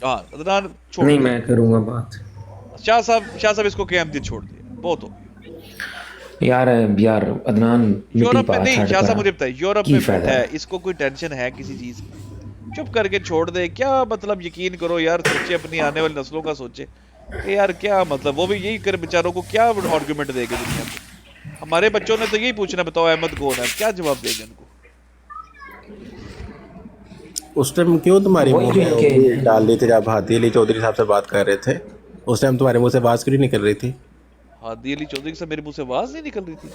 ہاں عدنان چھوڑ نہیں دے. میں کروں گا بات. شاہ صاحب اس کو قیامتی چھوڑ دیا, بہت ہو. یار عدنان مٹی یورپ پا میں نہیں, چھڑ شاہ کر صاحب مجھے بتائیے, یورپ کی میں فائدہ بیٹھا ہے, ہے. اس کو کوئی ٹینشن ہے کسی چیز کی؟ چپ کر کے چھوڑ دے. کیا مطلب, یقین کرو یار, سوچے اپنی آنے والی نسلوں کا سوچے کہ یار کیا مطلب, وہ بھی یہی کر بیچاروں کو کیا آرگومنٹ دے گے دنیا کو. ہمارے بچوں نے تو یہی پوچھنا, بتاؤ احمد کون ہے, کیا جواب دیں گے ان کو. اس ٹائم کیوں تمہاری وہی منہ جو میں ان کے انگلی ڈال رہی تھی جب ہادی علی چودھری صاحب سے بات کر رہے تھے؟ اس ٹائم تمہارے منہ سے آواز کیوں نہیں نکل رہی تھی؟ ہادی علی چودھری سے میرے منہ سے آواز نہیں نکل رہی تھی.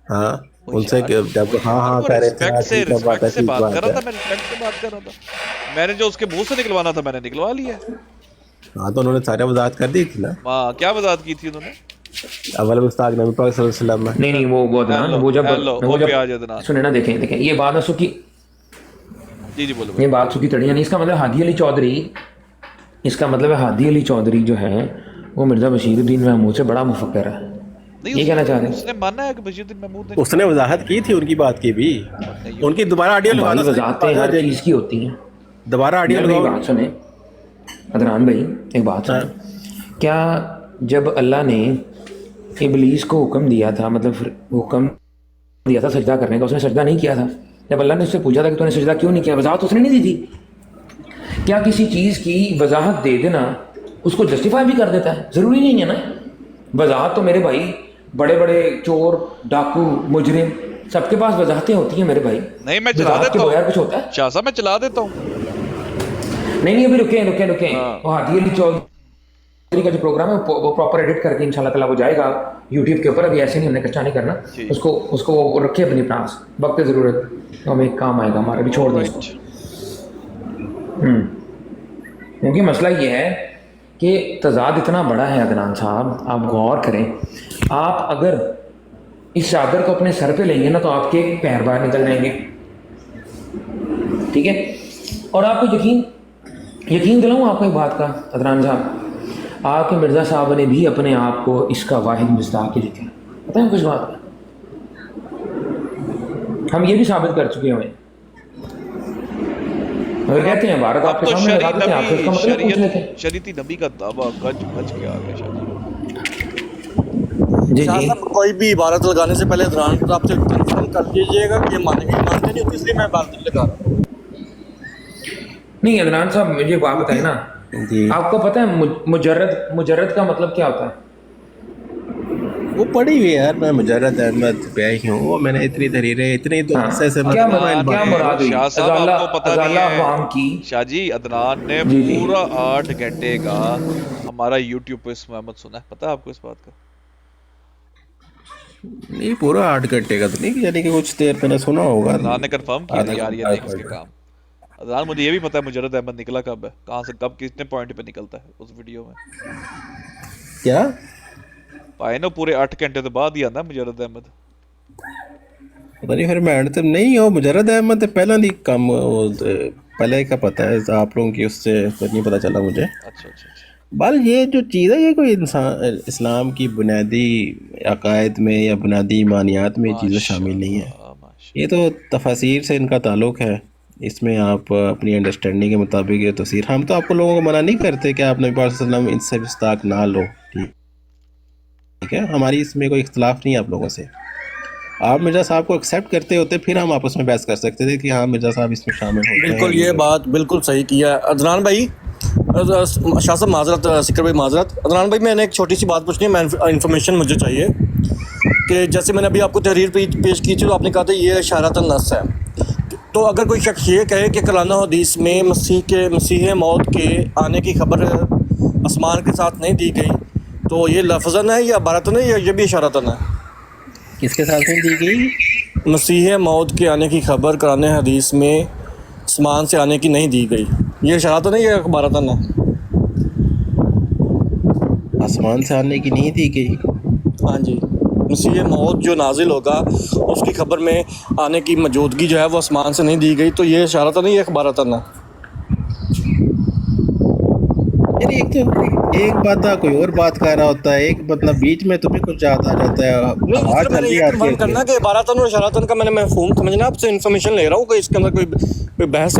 ہاں وہ ان سے یار, جب وہ ہاں یار, ہاں وہ کہہ رہے تھے، ہاں ریسپیکٹ سے ٹھیک بات کر بات رہا ہے. تھا, میں ریسپیکٹ سے بات کر رہا تھا. میں نے جو اس کے منہ سے نکلوانا تھا میں نے نکلوا لیا. ہاں تو انہوں نے سارے وضاحت کر دی تھی نا. کیا وضاحت کی تھی انہوں نے؟ اول مستاق نبی پاک صلی اللہ علیہ وسلم میں. نہیں وہ عدنان ہیلو ہیلو, وہ او جب پہ آ جا عدنان. سنیں نا, دیکھیں یہ بات سکی, جی بولو یہ بھائی. بات سکی تڑی نہیں. اس کا مطلب ہادی علی چودھری, اس کا مطلب ہے ہادی علی چودھری جو ہے وہ مرزا بشیر الدین محمود سے بڑا مفکر ہے, نہیں, یہ کہنا چاہ رہے اس ہیں. نے مانا ہے کہ بشیر الدین محمود نے اس نے نکالا. وضاحت کی تھی ان کی بات کی بھی. نہیں ان کی ہوگی. دوبارہ آڈیو لگا دو, بھائی صحیح وضاحتیں بات آ ہر جائے گی. چیز کی ہوتی ہیں. دوبارہ آڈیو یار میری لگاؤ. بات سنیں عدنان بھائی, ایک بات ہاں سنیں. کیا جب اللہ نے ابلیس کو حکم دیا تھا, مطلب حکم دیا تھا سجدہ کرنے کا, اس نے سجدہ نہیں کیا تھا؟ جب اللہ نے اس سے پوچھا تھا کہ تو نے سجدہ کیوں نہیں کیا, وضاحت اس نے نہیں دی تھی؟ کیا کسی چیز کی وضاحت دے دینا اس کو جسٹیفائی بھی کر دیتا ہے؟ ضروری نہیں ہے نا. وضاحت تو میرے بھائی بڑے بڑے چور, ڈاکو, مجرم, سب کے پاس وضاحتیں ہوتی ہیں میرے بھائی. نہیں, میں چلا وضاحت کے دیتا ہوں بغیر کچھ ہوتا ہے؟ شاہ صاحب, میں چلا دیتا ہوں. نہیں ابھی رکیں. ہاں وہ ہادی علی چودھری کا جو پروگرام ہے وہ پراپر ایڈٹ کر کے انشاءاللہ تعالیٰ وہ جائے گا یوٹیوب کے اوپر. ابھی ایسے نہیں, ہم نے کچا نہیں کرنا. ٹھیک, اس کو وہ رکھے اپنے پاس, وقت ضرورت ہمیں کام آئے گا ہمارا, بھی چھوڑ دیں اس کو. آلرائٹ. کیونکہ مسئلہ یہ ہے کہ تضاد اتنا بڑا ہے عدنان صاحب, آپ غور کریں. آپ اگر اس چادر کو اپنے سر پہ لیں گے نا تو آپ کے پیر باہر نکل جائیں گے, ٹھیک ہے. اور آپ کو یقین دلاؤں آپ کو ایک بات کا عدنان صاحب, آپ کے مرزا صاحب نے بھی اپنے آپ کو اس کا واحد مصداق لکھا. پتہ ہے کچھ بات کا, ہم یہ بھی ثابت کر چکے ہیں. اگر کہتے ہیں بھارت آپ اب کے تو سامنے لگا دیتے ہیں, آپ سے اس کا مطلب پوچھ لیتے ہیں. شریعتی نبی کا دعویٰ گج بج کے آ گیا شاہ جی. شاہ صاحب کوئی بھی عبارت لگانے سے پہلے عدنان صاحب سے کنفرم کر لیجیے گا کہ یہ مانتے نہیں ہوتی, اس لیے میں عبارت نہیں لگا رہا ہوں. نہیں عدنان صاحب مجھے بات بتائیں نا, جی آپ کو پتہ ہے مجرد کا مطلب کیا ہوتا ہے؟ وہ پڑھی ہوئی ہے یار, میں مجرد احمد پہ ہی ہوں. وہ میں نے اتنی تحریریں اتنی تو عرصے سے کیا عدنان کیا نے, مراد ہوئی؟ شاہ صاحب آپ کو پتہ نہیں ازالہ ہے, عوام کی. شاہ جی عدنان نے جی پورا 8 گھنٹے کا ہمارا یوٹیوب پہ اس محمد سنا ہے. پتہ ہے آپ کو اس بات کا؟ نہیں پورا 8 گھنٹے کا تو نہیں, یعنی کہ کچھ دیر میں نے سنا ہوگا. عدنان نے کنفرم کیا آدھا یار, یہ گھنٹہ دیکھ اس کے کام. عدنان مجھے یہ بھی پتہ ہے مجرد احمد نکلا کب ہے, کہاں سے کب کتنے پوائنٹ پہ نکلتا ہے اس ویڈیو میں. کیا پائے نا پورے 8 گھنٹے تو بعد ہی آنا مجرد احمد. پتہ نہیں پھر میں تو نہیں ہو مجرد احمد پہلا نہیں کم, پہلے کا پتہ ہے آپ لوگوں کی, اس سے پھر نہیں پتہ چلا مجھے. اچھا. بل یہ جو چیز ہے, یہ کوئی انسان اسلام کی بنیادی عقائد میں یا بنیادی ایمانیات میں یہ چیزیں ماشاء شامل نہیں ہیں. اللہ ماشاء یہ تو تفاسیر سے ان کا تعلق ہے. اس میں آپ اپنی انڈرسٹینڈنگ کے مطابق یہ تفسیر, ہم تو آپ کو لوگوں کو منع نہیں کرتے کہ آپ نبی پاک صلی اللہ علیہ وسلم ان سے مصداق نہ لو, ٹھیک ہے, ہماری اس میں کوئی اختلاف نہیں ہے آپ لوگوں سے. آپ مرزا صاحب کو ایکسیپٹ کرتے ہوتے پھر ہم آپس میں بحث کر سکتے تھے کہ ہاں مرزا صاحب اس میں شامل ہوتے ہیں. بالکل, یہ بات بالکل صحیح کیا ہے عدنان بھائی. شاہ صاحب معذرت, سکر بھائی معذرت. عدنان بھائی میں نے ایک چھوٹی سی بات پوچھنی ہے, انفارمیشن مجھے چاہیے کہ جیسے میں نے ابھی آپ کو تحریر پیش کی تھی تو آپ نے کہا تھا یہ اشارۃ النص ہے. تو اگر کوئی شخص یہ کہے کہ کلانہ حدیث میں مسیح موت کے آنے کی خبر آسمان کے ساتھ نہیں دی گئی, تو یہ لفظاً ہے یا عبارتاً ہے یا یہ بھی اشارتاً ہے؟ کس کے ساتھ نہیں دی گئی؟ مسیح موت کے آنے کی خبر قرآن حدیث میں آسمان سے آنے کی نہیں دی گئی, یہ اشارتاً ہے یا عبارتاً ہے؟ آسمان سے آنے کی نہیں دی گئی. ہاں جی, مسیح موت جو نازل ہوگا اس کی خبر میں آنے کی موجودگی جو ہے وہ آسمان سے نہیں دی گئی, تو یہ اشارتاً ہے یا اخبارتاً ہے؟ یعنی ایک بات کوئی اور بات کر رہا ہوتا ہے, ایک مطلب بیچ میں تمہیں کچھ یاد آ جاتا ہے, نہیں, آواز صرف میں چل نے رہی یہ ہے آپ کنفرم کے. کرنا کہ عبارتاً اور اشارتاً کا میں نے مفہوم سمجھنا, آپ سے انفارمیشن لے رہا ہوں کہ اس کے اندر کوئی بحث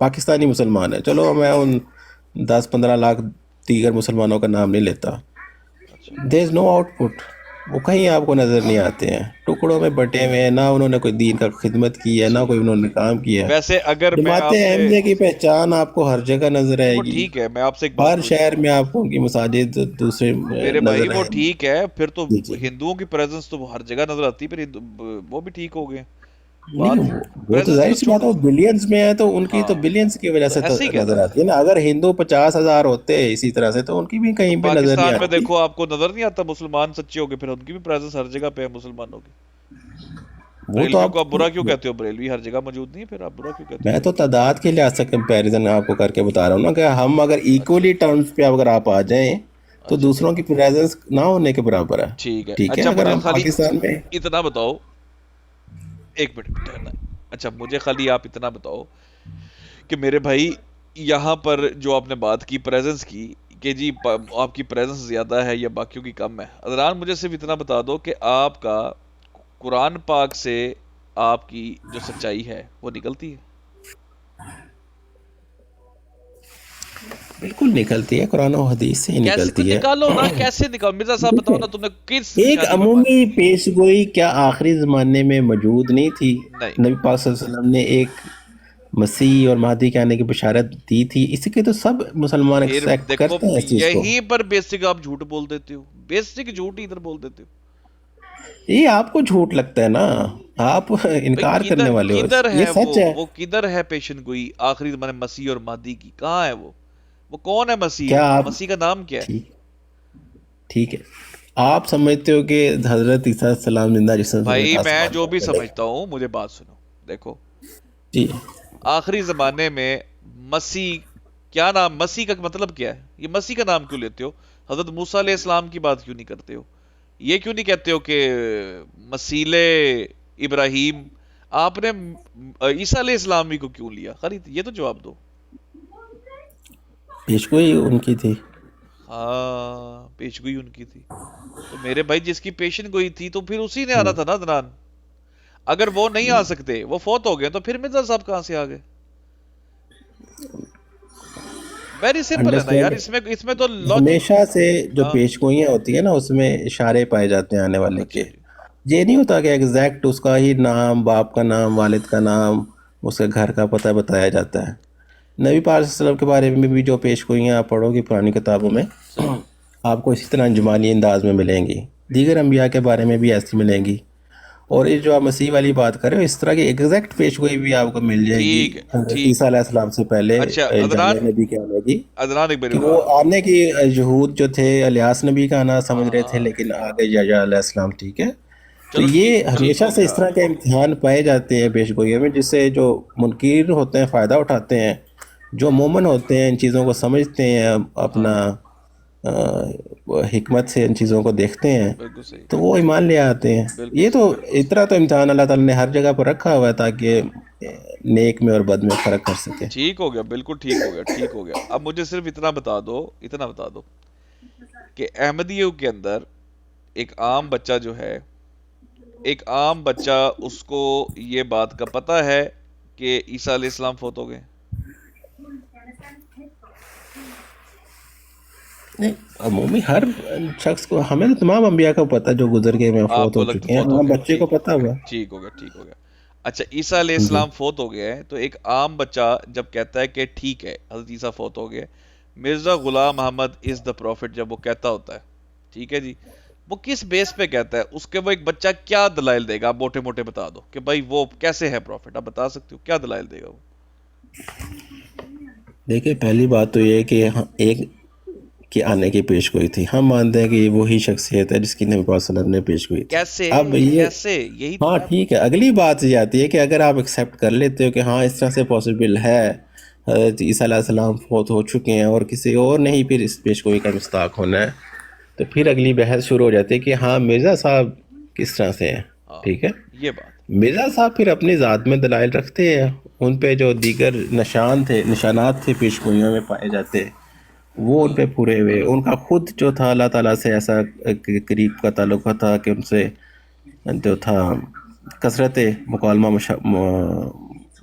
پاکستانی مسلمان ہیں. چلو میں ان 10-15 لاکھ دیگر مسلمانوں کا نام نہیں لیتا. دیر از نو آؤٹ پٹ. وہ کہیں آپ کو نظر نہیں آتے ہیں, ٹکڑوں میں بٹے ہوئے ہیں. نہ انہوں نے کوئی دین کا خدمت کی ہے, نہ کوئی انہوں نے کام کیا ہے. ویسے اگر میں آپ جماعت احمدیہ کی پہچان آپ کو ہر جگہ نظر آئے وہ گی. ٹھیک ہے, میں آپ سے ایک ہر بات شہر میں آپ کو ان کی مساجد دوسرے میرے بھائی نظر وہ آئیں گی. ٹھیک ہے, پھر تو جی جی. ہندوؤں کی پریزنس تو ہر جگہ نظر آتی ہے, پھر وہ بھی ٹھیک ہو گئے. نہیں وہ تو ظاہر سی بات ہے, بلینز میں ہے تو ان کی تو بلینز کی وجہ سے تو ایسے ہی کہہ نظر رہا آتی ہے نا. اگر ہندو 50,000 ہوتے اسی طرح سے تو ان کی بھی کہیں پہ نظر نہیں پاکستان میں آتی. دیکھو آپ کو نظر نہیں آتا مسلمان سچے ہو گئے, پھر ان کی بھی پریزنس ہر جگہ پہ ہے مسلمانوں کی. وہ تو بریلویوں کو آپ برا کیوں کہتے ہو؟ بریلوی ہر جگہ موجود نہیں ہے, پھر آپ برا کیوں کہتے میں تو تعداد کے لحاظ سے کمپیریزن آپ کو کر کے بتا رہا ہوں نا, کہ ہم اگر ایکولی ٹرمز پہ اگر آپ آ جائیں تو دوسروں کی پریزنس نہ ہونے کے برابر ہے. ٹھیک ہے. ٹھیک ہے, اچھا اگر مجھے ہم خالی پاکستان میں اتنا بتاؤ, ایک منٹ ٹھہرنا. اچھا مجھے خالی آپ اتنا بتاؤ کہ میرے بھائی یہاں پر جو آپ نے بات کی پریزنس کی کہ جی آپ کی پریزنس زیادہ ہے یا باقیوں کی کم ہے, ادران مجھے صرف اتنا بتا دو کہ آپ کا قرآن پاک سے آپ کی جو سچائی ہے وہ نکلتی ہے؟ بالکل نکلتی ہے, قرآن و حدیث سے ہی کیسے نکلتی ہے. نکالو نا, کیسے نکالو؟ مرزا صاحب بتاؤ نا, تم نے کس ایک نشانی پہ بات عمومی کی؟ پیش گوئی کیا آخری زمانے میں موجود نہیں تھی؟ نہیں, نبی پاک صلی اللہ علیہ وسلم نے ایک مسیح اور مہدی کے آنے کی بشارت دی تھی. اسی کے تو سب مسلمان پھر ایکسیپٹ دیکھو کرتے ہیں اس چیز کو. یہیں پر بیسک آپ جھوٹ بول دیتے ہو, بیسک جھوٹ ہی ادھر بول دیتے ہو. یہ آپ کو جھوٹ لگتا ہے نا, آپ بھئی انکار کرنے والے ہو, کدھر یہ ہے سچ ہے. وہ کدھر ہے پیشن گوئی آخری زمانے مسیح اور مہدی کی؟ کہاں ہے وہ کون ہے مسیح؟ کیا آپ مسیح کا نام کیا ہے؟ ٹھیک ہے, آپ سمجھتے ہو کہ حضرت عیسیٰ علیہ السلام زندہ جسم بھائی سمیت میں آسمان جو پر بھی چلے سمجھتا ہوں, مجھے بات سنو. دیکھو جی, آخری زمانے میں مسیح کیا نام, مسیح کا مطلب کیا ہے؟ یہ مسیح کا نام کیوں لیتے ہو؟ حضرت موسیٰ علیہ السلام کی بات کیوں نہیں کرتے ہو؟ یہ کیوں نہیں کہتے ہو کہ مسیل ابراہیم؟ آپ نے عیسیٰ علیہ السلام کو کیوں لیا؟ خرید یہ تو جواب دو. پیشگوئی ان کی تھی. ہاں پیش گوئی ان کی تھی, تو میرے بھائی جس کی پیشن گوئی تھی تو پھر اسی نے آنا تھا نا عدنان. اگر وہ نہیں آ سکتے, وہ فوت ہو گئے, تو پھر مرزا صاحب کہاں سے آ گئے؟ ویری سمپل ہے نا یار, اس میں تو ہمیشہ سے جو ہاں پیشگوئیاں ہوتی ہیں نا اس میں اشارے پائے جاتے ہیں آنے والے کے. اچھا جی, یہ نہیں ہوتا کہ ایگزیکٹ اس کا ہی نام, باپ کا نام, والد کا نام, اس کے گھر کا پتہ بتایا جاتا ہے. نبی پاک صلی اللہ علیہ وسلم کے بارے میں بھی جو پیشگوئیاں آپ پڑھو گی پرانی کتابوں میں, صحیح. آپ کو اسی طرح انجمانی انداز میں ملیں گی. دیگر انبیاء کے بارے میں بھی ایسی ملیں گی. اور یہ جو آپ مسیح والی بات کر رہے ہو, اس طرح کی ایگزیکٹ پیشگوئی بھی آپ کو مل جائے گی ٹھیک ہے, حضرت ٹھیک. عیسیٰ علیہ السلام سے پہلے اچھا جامع نبی کے آنے کی, عدنان ایک باری کہ وہ آنے کی یہود جو تھے الیاس نبی کا آنا سمجھ رہے تھے, لیکن آگے یحییٰ علیہ السلام. ٹھیک ہے, تو چلو یہ ٹھیک ہمیشہ ہو سے اس گیا. طرح کے امتحان پائے جاتے ہیں پیشگوئیوں میں, جس سے جو منکر ہوتے ہیں فائدہ اٹھاتے ہیں. جو مومن ہوتے ہیں ان چیزوں کو سمجھتے ہیں, اپنا حکمت سے ان چیزوں کو دیکھتے ہیں, بالکل صحیح, تو وہ ایمان لے آتے ہیں. بالکل یہ صحیح, تو بالکل صحیح. اتنا تو امتحان اللہ تعالیٰ نے ہر جگہ پر رکھا ہوا ہے تاکہ نیک میں اور بد میں فرق کر سکے. ٹھیک ہو گیا, بالکل ٹھیک ہو گیا, ٹھیک ہو گیا. اب مجھے صرف اتنا بتا دو کہ احمدیوں کے اندر ایک عام بچہ جو ہے, ایک عام بچہ, اس کو یہ بات کا پتہ ہے کہ عیسیٰ علیہ السلام فوت ہو گئے؟ نہیں, عمومی ہر شخص کو, ہمیں تو تمام انبیاء کو پتہ جو گزر گئے میں آپ فوت کو ہو لگتا چکے ہیں. فوت ہو ہاں, گئے, بچے کو پتہ ہوا. ٹھیک ہو گیا, ٹھیک ہو گیا. اچھا عیسیٰ علیہ جی, السلام فوت ہو گئے ہیں, تو ایک عام بچہ جب کہتا ہے کہ ٹھیک ہے حضرت عیسیٰ فوت ہو گئے, مرزا غلام محمد از دا پروفٹ جب وہ کہتا ہوتا ہے, ٹھیک ہے جی, وہ کس بیس پہ کہتا ہے؟ اس کے وہ ایک بچہ کیا دلائل دے گا؟ آپ موٹے موٹے بتا دو کہ بھائی وہ کیسے ہے پروفٹ, آپ بتا سکتے ہو کیا دلائل دے گا وہ؟ دیکھیں پہلی بات تو یہ ہے کہ ایک کے آنے کی پیش گوئی تھی. ہم مانتے ہیں کہ یہ وہی شخصیت ہے جس کی نبی پاک صلی اللہ علیہ وسلم نے پیش گوئی تھی. کیسے اب یہ کیسے یہی تو ہاں میں ٹھیک ہے, اگلی بات یہ آتی ہے کہ اگر آپ ایکسیپٹ کر لیتے ہو کہ ہاں اس طرح سے پاسبل ہے, حضرت عیسیٰ علیہ السلام فوت ہو چکے ہیں اور کسی اور نے ہی پھر اس پیش گوئی کا مستحق ہونا ہے, تو پھر اگلی بحث شروع ہو جاتی ہے کہ ہاں مرزا صاحب کس طرح سے ہیں. ٹھیک ہے, یہ بات مرزا صاحب پھر اپنی ذات میں دلائل رکھتے ہیں, ان پہ جو دیگر نشانات تھے پیش گوئیوں میں پائے جاتے, وہ ان پہ پورے ہوئے. ان کا خود جو تھا اللہ تعالیٰ سے ایسا قریب کا تعلق تھا کہ ان سے جو تھا کثرت مکالمہ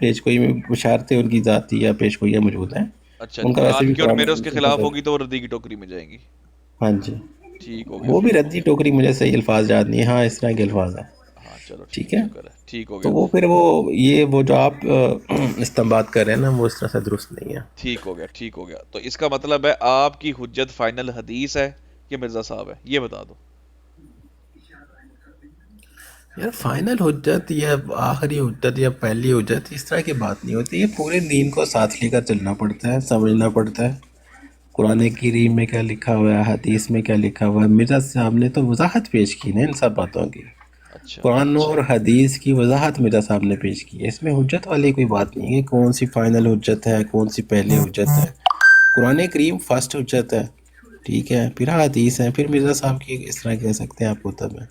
پیش گوئی میں بشارتیں ان کی ذاتی یا پیش گوئیاں موجود ہیں. اچھا ان کا ویسے قرآن بھی کی اور قرآن میرے اس کے حدیث سے خلاف پتہ ہوگی تو وہ ردی کی ٹوکری میں جائیں گی. ہاں جی ٹھیک ہو گیا وہ بھی پھر. ردی ٹوکری مجھے صحیح الفاظ یاد نہیں ہے, ہاں اس طرح کے الفاظ ہیں. ہاں چلو ٹھیک ٹھیک ہے, ہے, شکر ہے, ٹھیک ہو تو گیا. وہ پھر وہ جو آپ استنباط کر رہے ہیں نا وہ اس طرح سے درست نہیں ہے. ٹھیک ہو گیا, ٹھیک ہو گیا. تو اس کا مطلب ہے آپ کی حجت فائنل حدیث ہے کہ مرزا صاحب ہے, یہ بتا دو. یار فائنل حجت یا آخری حجت یا پہلی حجت اس طرح کی بات نہیں ہوتی, یہ پورے دین کو ساتھ لے کر چلنا پڑتا ہے, سمجھنا پڑتا ہے قرآن کریم میں کیا لکھا ہوا ہے, حدیث میں کیا لکھا ہوا ہے. مرزا صاحب نے تو وضاحت پیش کی نا ان سب باتوں کی, اچھا قرآن اور حدیث کی وضاحت مرزا صاحب نے پیش کی ہے. اس میں حجت والی کوئی بات نہیں ہے کہ کون سی فائنل حجت ہے, کون سی پہلی حجت ہے. قرآن کریم فرسٹ حجت ہے, ٹھیک ہے, پھر حدیث ہے, پھر مرزا صاحب کی اس طرح کہہ سکتے ہیں آپ کتب میں,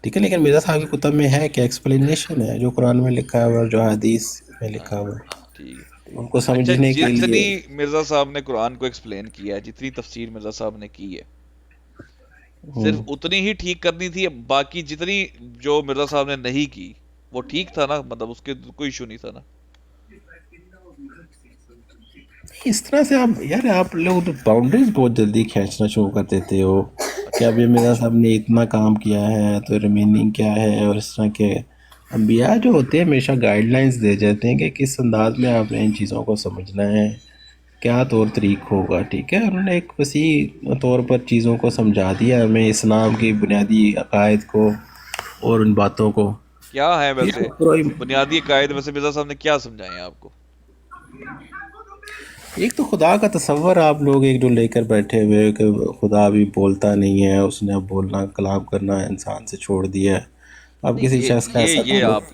ٹھیک ہے. لیکن مرزا صاحب کی کتب میں ہے کہ ایکسپلینیشن ہے جو قرآن میں لکھا ہوا ہے, جو حدیث میں ہاں لکھا ہوا ہے, ٹھیک ہے. ان کو اچھا سمجھنے کے جتنی لیے. مرزا صاحب نے قرآن کو ایکسپلین کیا ہے, جتنی تفسیر مرزا صاحب نے کی ہے, صرف اتنی ہی ٹھیک کرنی تھی. باقی جتنی جو مرزا صاحب نے نہیں کی وہ ٹھیک تھا نا, مطلب اس کے کوئی ایشو نہیں تھا نا. اس طرح سے آپ لوگ تو باؤنڈریز بہت جلدی کھینچنا شروع کر دیتے ہو کہ اب یہ مرزا صاحب نے اتنا کام کیا ہے تو ریمیننگ کیا ہے, اور اس طرح کے انبیاء جو ہوتے ہیں ہمیشہ گائیڈ لائنز دے جاتے ہیں کہ کس انداز میں آپ نے ان چیزوں کو سمجھنا ہے, کیا طور طریق ہوگا, ٹھیک ہے. انہوں نے ایک وسیع طور پر چیزوں کو سمجھا دیا ہمیں, اسلام کی بنیادی عقائد کو اور ان باتوں کو. کیا ہے پھر ویسے بنیادی قائد ویسے مرزا صاحب نے کیا سمجھائے ہیں آپ کو؟ ایک تو خدا کا تصور آپ لوگ ایک جو لے کر بیٹھے ہوئے کہ خدا بھی بولتا نہیں ہے, اس نے اب بولنا کلام کرنا انسان سے چھوڑ دیا ہے. اب نہیں کسی شخص کا ایسا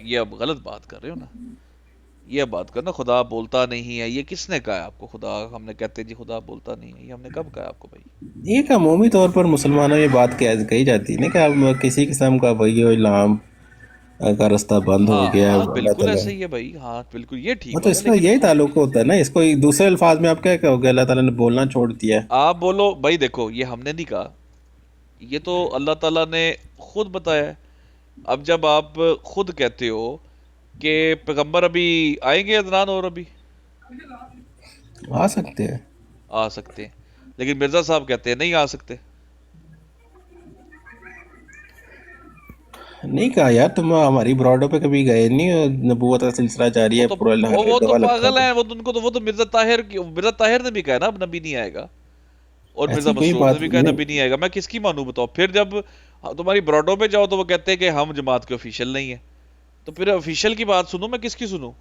یہ اب غلط بات کر رہے ہو نا. یہ بات کرنا خدا بولتا نہیں ہے, یہ کس نے کہا ہے آپ کو؟ خدا ہم نے کہتے ہیں جی خدا بولتا نہیں ہے, یہ ہم نے کب کہا آپ کو بھائی؟ ایک عمومی طور پر مسلمانوں میں بات کہی جاتی ہے نا کہ اب کسی قسم کا وہی الہام کا رستہ بند ہو ہاں گیا ہے ہاں اللہ بالکل تعالیٰ. ایسے ہی ہے بھائی, ہاں بالکل یہ ٹھیک تو بات ہے. اس کا لیکن یہی تعلق ہوتا ہے نا, اس کو دوسرے الفاظ میں آپ کیا کہو گے اللہ تعالیٰ نے بولنا چھوڑ دیا ہے. آپ بولو بھائی, دیکھو یہ ہم نے نہیں کہا, یہ تو اللہ تعالیٰ نے خود بتایا ہے. اب جب آپ خود کہتے ہو کہ پیغمبر ابھی آئیں گے عدنان, اور ابھی آ سکتے ہیں, آ سکتے ہیں, لیکن مرزا صاحب کہتے ہیں نہیں آ سکتے. نہیں کہا یار, تم ہماری براڈوں پہ کبھی گئے نہیں, اور نبوت کا سلسلہ جاری ہے, پورا وہ تو دفعہ لکھا پاگل تھا. ہیں, وہ تو مرزا طاہر نے بھی کہا نا اب نبی نہیں آئے گا, اور مرزا ایسی کوئی مسرور نے بات بھی کہا نہیں. نبی نہیں آئے گا. میں کس کی مانوں بتاؤ؟ پھر جب تمہاری براڈوں پہ جاؤ تو وہ کہتے ہیں کہ ہم جماعت کے آفیشیل نہیں ہیں, تو پھر آفیشیل کی بات سنوں, میں کس کی سنوں؟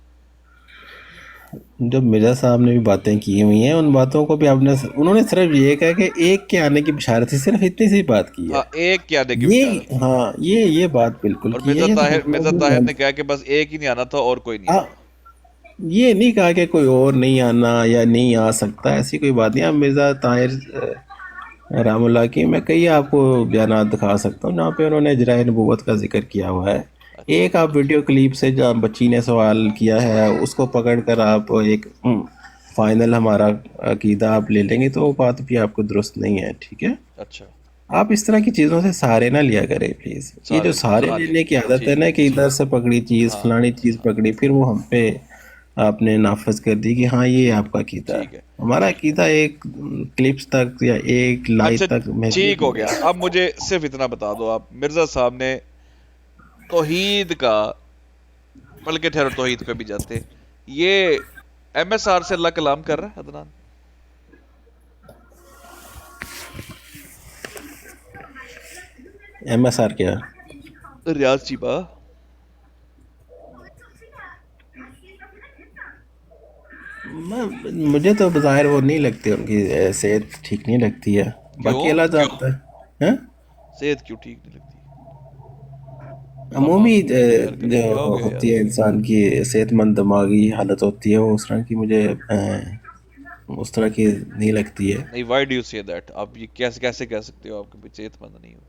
جب مرزا صاحب نے بھی باتیں کی ہوئی ہیں, ان باتوں کو بھی انہوں نے صرف یہ کہا کہ ایک کے آنے کی بشارت تھی, صرف اتنی سی بات کی ہے. ہاں ایک کیا آنے کی یہ بشارت. ہاں یہ بات بالکل اور کی ہے. یہ تو مرزا طاہر نے کہا کہ بس ایک ہی نہیں آنا تھا اور کوئی نہیں ہاں, آنا تھا. یہ نہیں کہا کہ کوئی اور نہیں آنا یا نہیں آ سکتا, ایسی کوئی بات نہیں. اب مرزا طاہر رحم اللہ کی میں کئی آپ کو بیانات دکھا سکتا ہوں جہاں پہ انہوں نے اجرائے نبوت کا ذکر کیا ہوا ہے. اچھا ایک آپ ویڈیو کلپ سے جہاں بچی نے سوال کیا ہے اس کو پکڑ کر آپ ایک فائنل ہمارا عقیدہ آپ لے لیں گے تو وہ بات بھی آپ کو درست نہیں ہے, ٹھیک ہے. اچھا آپ اس طرح کی چیزوں سے سہارے نہ لیا کریں پلیز. یہ جو سہارے ہاں لینے کی عادت ہے ٹھیک نا کہ ادھر سے پکڑی چیز ہاں فلانی چیز پکڑی, پھر وہ ہم پہ آپ نے نافذ کر دی کہ ہاں یہ آپ کا عقیدہ ہے. ٹھیک ہے. ہمارا عقیدہ ایک کلپس تک یا ایک لائن اچھا تک محدود ٹھیک ہو نہیں گیا. ہے. اب مجھے صرف اتنا بتا دو, آپ مرزا صاحب نے توحید کا, بلکہ ٹھہرو توحید پہ بھی جاتے, یہ ایم ایس آر سے اللہ کلام کر رہا ہے عدنان؟ ایم ایس آر کیا ریاض چیبا مجھے تو بظاہر وہ نہیں لگتی, ان کی صحت ٹھیک نہیں لگتی ہے, کیوں؟ باقی اللہ جانتا ہے. ہاں صحت کیوں ٹھیک نہیں لگتی؟ عمومی یار جو کیا ہو گیا یار؟ ہوتی ہے انسان کی صحت مند دماغی حالت ہوتی ہے, وہ اس طرح کی مجھے اس طرح کی نہیں لگتی ہے. نہیں, وائی ڈو یو سے دیٹ؟ آپ یہ کیسے کہہ سکتے ہو آپ کی صحت مند نہیں ہو؟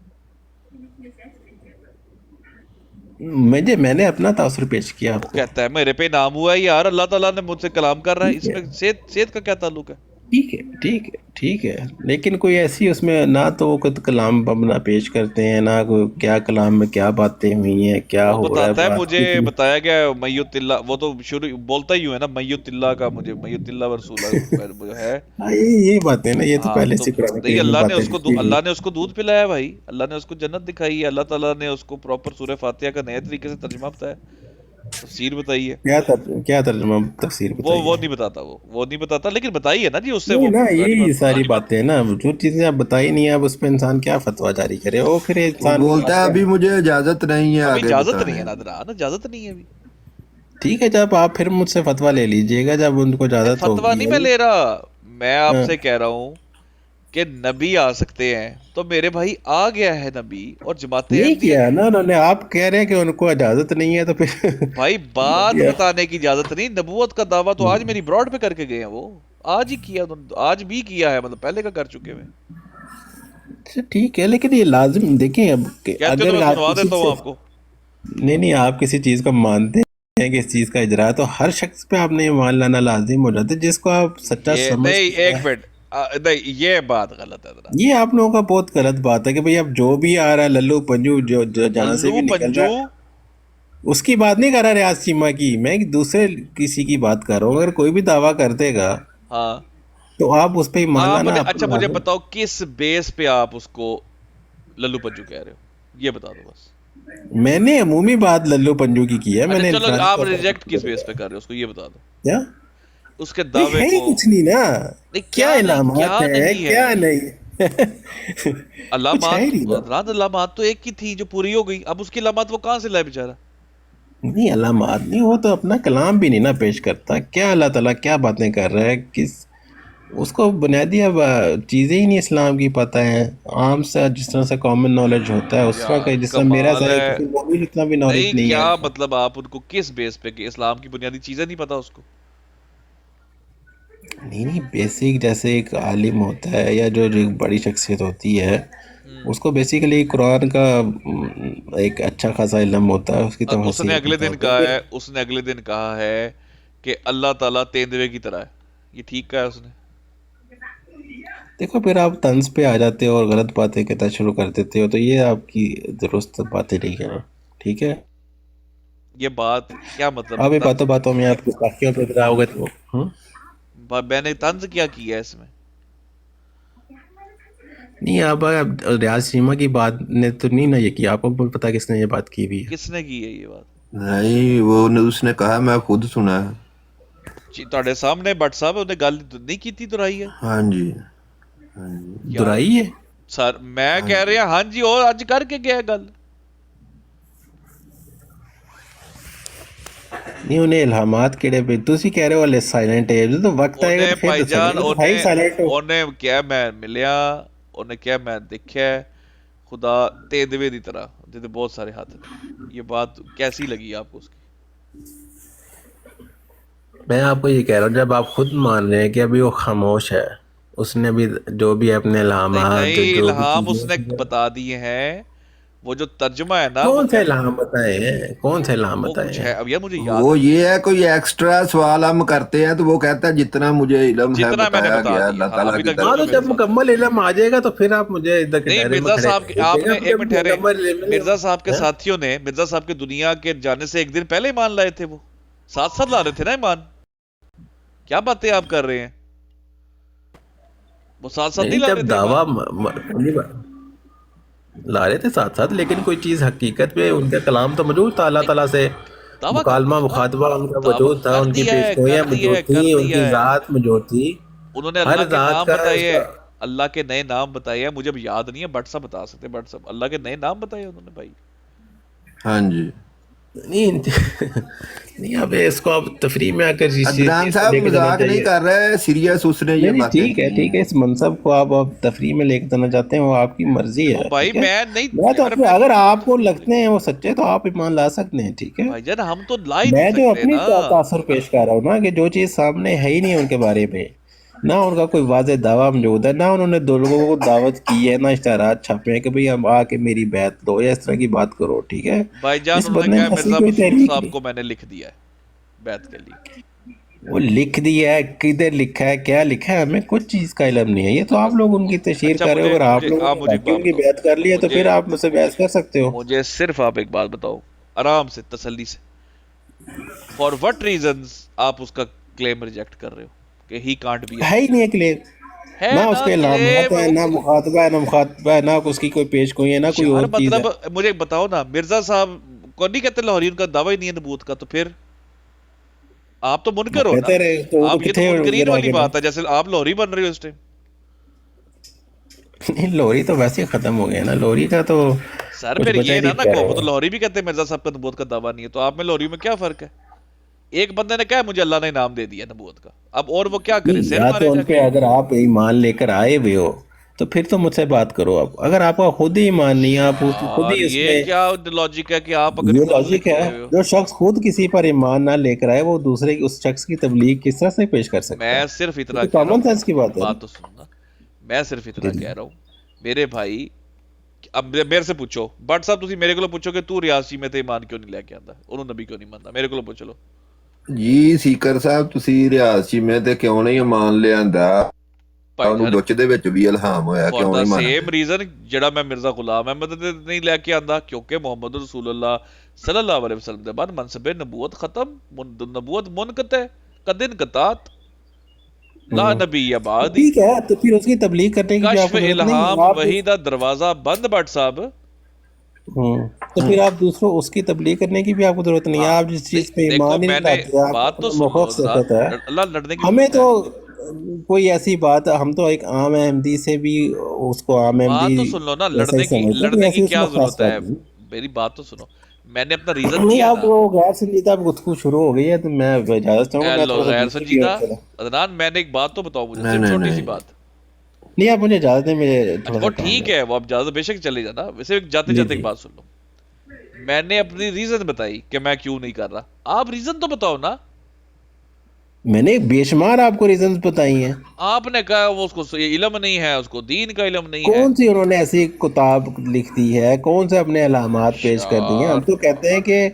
میں نے اپنا تاثر پیش کیا وہ آپ کو. کہتا ہے میرے پہ نام ہوا ہے یار, اللہ تعالیٰ نے مجھ سے کلام کر رہا ہے, اس میں صحت کا کیا تعلق ہے؟ ٹھیک ہے لیکن کوئی ایسی اس میں نہ تو وہ خود کلام اپنا پیش کرتے ہیں، نہ کوئی کیا کلام میں کیا باتیں ہوئی ہیں، کیا وہ ہو رہا ہے بتاتا ہے بات مجھے کس میں۔ بتایا گیا ہے میت اللہ، وہ تو شروع بولتا ہی ہوں ہے نا میت اللہ کا، مجھے میت اللہ و رسول جو ہے. ہاں یہ باتیں نا، یہ تو ہاں پہلے تو سے قرآن نہیں، کریم میں اللہ نے باتیں اس کو لکھی ہوئی اللہ ہیں۔ نے اس کو دودھ پلایا بھائی، اللہ نے اس کو جنت دکھائی ہے، اللہ تعالیٰ نے اس کو پراپر سورہ فاتحہ کا نئے طریقے سے ترجمہ بتایا، تفسیر بتائی ہے. کیا ترجمہ تفسیر وہ بتائیے؟ نہیں بتاتا، وہ نہیں بتاتا، لیکن بتائی ہے نا جی اس سے نہیں وہ نا، پرانی یہی بات ساری پرانی بات. باتیں نا، جو چیزیں آپ بتائی نہیں اب اس پہ انسان کیا فتویٰ جاری کرے، وہ پھر وہ انسان کو بولتا ہے ابھی مجھے اجازت نہیں ہے ابھی آگے اجازت نہیں بتانے ہے کی۔ نادران، اجازت نہیں ہے ابھی. ٹھیک ہے، جب آپ پھر مجھ سے فتویٰ لے لیجئے گا جب ان کو نہیں اجازت فتویٰ ہوگی نہیں ہے میں نا۔ لے رہا، میں آپ ہاں، سے کہہ رہا ہوں کہ نبی آ سکتے ہیں، تو میرے بھائی آ گیا ہے نبی اور جماعت نہیں احمدیہ. کیا نا انہوں نے، آپ کہہ رہے ہیں کہ ان کو اجازت نہیں ہے تو پھر بھائی بات بتانے کی اجازت نہیں، نبوت کا دعویٰ تو آج میری براڈ پہ کر کے گئے ہیں، وہ آج ہی کیا، آج بھی کیا ہے، مطلب پہلے کا کر چکے ہوئے. اچھا ٹھیک ہے، لیکن یہ لازم دیکھیں اب کہ کہتے ہو تو اگر میں آپ سنوا کسی دیتا ہوں سے آپ کو. نہیں آپ کسی چیز کو مانتے ہیں کہ اس چیز کا اجرا ہے تو ہر شخص پہ آپ نے یہ مان لانا لازم ہو جاتا ہے جس کو آپ سچا یہ نہیں، سمجھتے ایک ہیں۔ منٹ، نہیں یہ بات غلط ہے ذرا. یہ آپ لوگوں کا بہت غلط بات ہے کہ بھئی اب جو بھی آ رہا ہے للو پنجو جو جہاں سے للو بھی نکل رہا پنجو، ہے اس کی بات نہیں کر رہا ریاض چیمہ کی، میں ایک دوسرے کسی کی بات کر رہا ہوں، اگر کوئی بھی دعویٰ کر دے گا ہاں تو آپ اس پہ ہی مان آپ لانا مجھے، آپ اچھا کو مجھے لازم۔ بتاؤ کس بیس پہ آپ اس کو للو پنجو کہہ رہے ہو، یہ بتا دو بس. میں نے عمومی بات للو پنجو کی ہے، میں اچھا نے چلو انفرادی آپ طور پر ریجیکٹ کسی کو کس نہیں بیس پہ کہا۔ کر رہے ہو، اس کو یہ بتا دو کیا اس کے بھئی دعوے ہے ہی کو. کچھ نہیں نا، نہیں کیا نہیں، علامات کیا ہیں نہیں کیا ہے نہیں کچھ ہے علامات. ہی نہیں نا۔ حضرات علامات تو ایک کی تھی جو پوری ہو گئی، اب اس کی علامات وہ کہاں سے لائے بیچارہ. نہیں علامات نہیں، وہ تو اپنا کلام بھی نہیں نا پیش کرتا، کیا اللہ تعالیٰ کیا باتیں کر رہا ہے، کس اس کو بنیادی اب چیزیں ہی نہیں اسلام کی پتہ ہیں، عام سے جس طرح سے کامن نالج ہوتا ہے اس طرح یار کا، جس طرح میرا کمال ہے ہے. کسی کو بھی اتنا بھی نالج نہیں نہیں ہے۔ کیا مطلب آپ ان کو کس بیس پہ کہ اسلام کی بنیادی چیزیں نہیں پتا اس کو. نہیں بیسک جیسے ایک عالم ہوتا ہے یا جو ایک بڑی شخصیت ہوتی ہے اس کو بیسیکلی قرآن کا ایک اچھا خاصا علم ہوتا ہے، اس کی اس نے تفسیر اگلے پتہ دن ہوتا کہا ہے۔ ہے، اس نے اگلے دن کہا ہے کہ اللہ تعالیٰ تیندوے کی طرح ہے، یہ ٹھیک کہا ہے اس نے. دیکھو پھر آپ طنز پہ آ جاتے ہو اور غلط باتیں کہنا شروع کر دیتے ہو، تو یہ آپ کی درست باتیں نہیں ہیں، ٹھیک ہے؟ یہ بات کیا مطلب آپ یہ طنز، باتوں میں آپ کی باقیوں پہ گراؤ گے تو میں نے طنز کیا ہے اس میں. نہیں آپ ریاض سیما کی بات نے تو نہیں نا یہ کی، آپ کو پتا کس نے یہ بات کی بھی ہے؟ کس نے کی ہے یہ بات؟ نہیں اس نے کہا، میں خود سنا ہے۔ جی تہاڈے سامنے بٹ صاحب انہیں گل نہیں کی دہرائی ہے ہاں جی، ہاں جی، یار. دہرائی ہے؟ سر میں ہاں کہہ جی۔ رہا ہاں جی، اور اج کر کے گیا گل. نہیں انہیں الہامات کیڑے پہ تسی کہہ رہے ہو والے سائلنٹ ہے، جو تو وقت آئے گا انہیں تو پھر بھائی دسو جان، گے، تو بھائی سائلنٹ ہو۔ انہیں کیا میں ملیا، انہیں کیا میں دیکھا ہے خدا تیندوے دی طرح جہدے بہت سارے ہاتھ نے. یہ بات کیسی لگی آپ کو اس کی؟ میں آپ کو یہ کہہ رہا ہوں جب آپ خود مان رہے ہیں کہ ابھی وہ خاموش ہے، اس نے بھی جو بھی اپنے نہیں الہامات نہیں، جو بھی الہام اس نے چیزیں، بتا دیے ہیں، وہ جو ترجمہ ہے نا وہ کون سے الہام بتائے ہیں، کون سے الہام وہ بتائے کچھ ہیں؟ ہے، اب یار مجھے یاد وہ نہیں ہے. یہ ہے کوئی ایکسٹرا سوال ہم کرتے ہیں تو وہ کہتا ہے جتنا مجھے علم ہے جتنا میں نے بتایا بتا گیا دیا، اللہ ہاں تعالیٰ ابھی کی تک جو ہاں طرف تو جو سے۔ میرے جب ساتھ. مکمل علم آ جائے گا تو پھر آپ مجھے ادھر کے نہیں ڈائرے میں مرزا کھڑے صاحب کر آپ دیجیے نے گا، ایک جب منٹ ٹھہرے، مکمل علم مرزا صاحب کے ہاں؟ ساتھیوں نے مرزا صاحب کے دنیا کے جانے سے ایک دن پہلے ایمان لائے تھے، وہ ساتھ ساتھ لا رہے تھے نا ایمان. کیا باتیں آپ کر رہے ہیں، وہ ساتھ ساتھ نہیں نہیں لا رہے جب تھے ایمان. دعویٰ لا رہے تھے ساتھ ساتھ، لیکن کوئی چیز حقیقت میں ان کا کلام تو موجود تھا اللہ نہیں تعالیٰ سے، دعویٰ کر مکالمہ دیا نا، مخاطبہ ان کا دعویٰ موجود تھا، کر ان کی دیا پیش ہے، گوئیاں کر دیا ہے، موجود کر تھیں، ان دیا کی ہے. ذات موجود تھی، انہوں نے ہر اللہ کے ذات نام کا اس بتائے کا ہیں، اللہ کے نئے نام بتائے ہیں، مجھے اب یاد نہیں ہے، بٹ صاحب بتا سکتے، بٹ صاحب اللہ کے نئے نام بتائے انہوں نے بھائی. ہاں جی، نہیں نہیں اب اس کو اب تفریح میں آ کر اس عدنان چیز کو صاحب لے کے جانا مذاق نہیں چاہیے. کر رہے، سیریس اس نے یہ نہیں باتیں ٹھیک کی ہے، ہیں۔ اس منصب کو آپ تفریح میں لے کے جانا چاہتے ہیں وہ آپ کی مرضی وہ ہے، بھائی ٹھیک ہے؟ میں نہیں میں تو یار، اپنے میں اگر آپ کو لگتے ہیں وہ سچے تو آپ ایمان لا سکتے ہیں، ٹھیک ہے؟ بھائی جان ہم تو لا ہی نہیں میں جو سکتے اپنی نا. تاثر پیش کر رہا ہوں نا کہ جو چیز سامنے ہے ہی نہیں ان کے بارے میں، نہ ان کا کوئی واضح دعویٰ موجود ہے، نہ انہوں نے دو لوگوں کو دعوت کی ہے، نہ اشتہارات چھاپے ہیں کہ بھئی ہم آ کے میری بیعت لو یا اس طرح کی بات کرو، ٹھیک ہے؟ بھائی جان اس انہوں نے بندے کہا نے ایسی مرزا کوئی مسرور تحریک صاحب نہیں. کو میں نے لکھ دیا ہے بیعت کے لیے. وہ لکھ دیا ہے، کدھر لکھا ہے، کیا لکھا ہے، ہمیں کچھ چیز کا علم نہیں ہے. یہ تو آپ لوگ ان کی تشہیر اچھا کر رہے ہو. مجھے اگر آپ مجھے لوگوں آپ نے مجھے ایک واقعی بات ان کی بتاؤ، بیعت کر لی ہے تو مجھے پھر آپ مجھ سے بحث کر سکتے ہو. مجھے صرف آپ ایک بات بتاؤ آرام سے تسلی سے، فار وٹ ریزنز آپ اس کا کلیم ریجیکٹ کر رہے ہو کہ ہی کانٹ بی ہے ہی نہیں کلیم، ہے نہ اس نا کے علامات کلیم ہیں، نہ مخاطبہ ہے، نہ مخاطبہ ہے، نہ اس کی کوئی پیش گوئی ہے، نہ کوئی یار اور چیز ہے. مطلب مجھے بتاؤ نا، مرزا صاحب کو نہیں کہتے لاہوری، ان کا دعویٰ ہی نہیں ہے نبوت کا، تو پھر آپ تو وہ منکر ہو نا. کہتے رہے تو وہ تو آپ یہ تو کتنے منکرین ادھر والی آگے نا. بات ہے، جیسے آپ لاہوری بن رہے ہو اس ٹائم. نہیں، لوری تو ویسے ہی ختم ہو گیا نا، لوری کا تو سر کچھ پھر بچا یہ ہی نا نہیں نا پیارے وہ تو میں. لاہوری بھی کہتے ہیں مرزا صاحب کا نبوت کا دعویٰ نہیں ہے، تو آپ میں لاہوری میں کیا فرق ہے؟ ایک بندے نے کہا مجھے اللہ نے انعام دے دیا نبوت کا، اب اور وہ کیا کرے، سر یا مارے تو ان جا کے. پہ اگر آپ ایمان لے کر آئے ہوئے ہو تو پھر تو مجھ سے بات کرو. آپ اگر آپ کا خود ہی ایمان نہیں ہے، آپ خود یار ہی اس یہ میں، کیا لاجک ہے کہ آپ اگر یہ ایمان لے لاجک کے ہے. آئے ہو؟ جو شخص خود کسی پر ایمان نہ لے کر آئے وہ دوسرے اس شخص کی تبلیغ کس طرح سے پیش کر سکتا ہے؟ میں صرف یہ اتنا تو کہہ رہا کامن ہوں، سینس کی بات ہے نا. بات تو سنو نا، میں صرف جی اتنا جی کہہ رہا ہوں میرے بھائی. اب میرے سے پوچھو بٹ صاحب، تسی میرے کو پوچھو کہ تو ریاضی میں تے ایمان کیوں نہیں لے کے آندا، انہوں نبی کیوں نہیں مانتا، میرے کو پوچھ لو. ਜੀ ਸੀਕਰ ਸਾਹਿਬ ਤੁਸੀਂ ਰਿਆਸੀ ਮੇ ਤੇ ਕਿਉਂ ਨਹੀਂ ਮੰਨ ਲਿਆਂਦਾ بھائی ਉਹਨੂੰ جان ਦੁੱਚ ਦੇ ਵਿੱਚ ਵੀ ਇਲਹਾਮ ਹੋਇਆ فار ਕਿਉਂ دا ਨਹੀਂ سیم ਮੰਨਦੇ ریزن جڑا میں مرزا غلام احمد نہیں لے کے آندا، کیونکہ محمد رسول اللہ صلی اللہ علیہ وسلم دے بعد منصب نبوت ختم، نبوت منقطع قد انقطعت، لا نبی تو بعدی. ٹھیک ہے، تو پھر اس کی تبلیغ کرنے کی بھی آپ کشف کو ضرورت نہیں. الہام آپ وحی دا دروازہ بند بٹ صاحب. تو پھر آپ دوسروں اس کی تبلیغ کرنے کی بھی آپ کو ضرورت نہیں ہے. ہاں آپ جس چیز پہ دیکھو ایمان ہی میں نہیں نے لاتے، آپ بات تو اپنے سن لو موقف سے حضرات، کہتا ہے. اللہ لڑنے کی ہمیں ضرورت تو ہے. کوئی ایسی بات، ہم تو ایک عام احمدی سے بھی اس کو عام احمدی بات تو سن لو نا، جیسا ہی سمجھتے ہیں، کوئی لڑنے کی ایسی اس کیا میں خاص ضرورت ہے؟ بات نہیں. میری بات تو سنو، میں نے اپنا ریزن نہیں، کیا آپ نا. وہ غیر سنجیدہ گفتگو شروع ہو گئی ہے تو میں اجازت چاہوں گا، میں لو تھوڑا سا غیر بزی بھی ہوں سنجیدہ چلو. عدنان، میں نے ایک بات تو بتاؤ مجھے، نہیں صرف نہیں چھوٹی سی نہیں بات. نہیں، آپ مجھے اجازت دیں، مجھے اچھا تھوڑا وہ سا کام ٹھیک ہے. ہے، وہ آپ اجازت بے شک چلے جانا، ویسے جاتے جی جاتے ایک جی. بات سن لو. میں نے اپنی ریزن بتائی کہ میں کیوں نہیں کر رہا، آپ ریزن تو بتاؤ نا. میں نے بے شمار آپ کو ریزنز بتائی ہیں. آپ نے کہا وہ اس کو علم نہیں ہے، اس کو دین کا علم نہیں ہے. کون سی انہوں نے ایسی کتاب لکھ دی ہے، کون سے اپنے علامات پیش کر دی ہیں؟ ہم یار تو کہتے ہیں کہ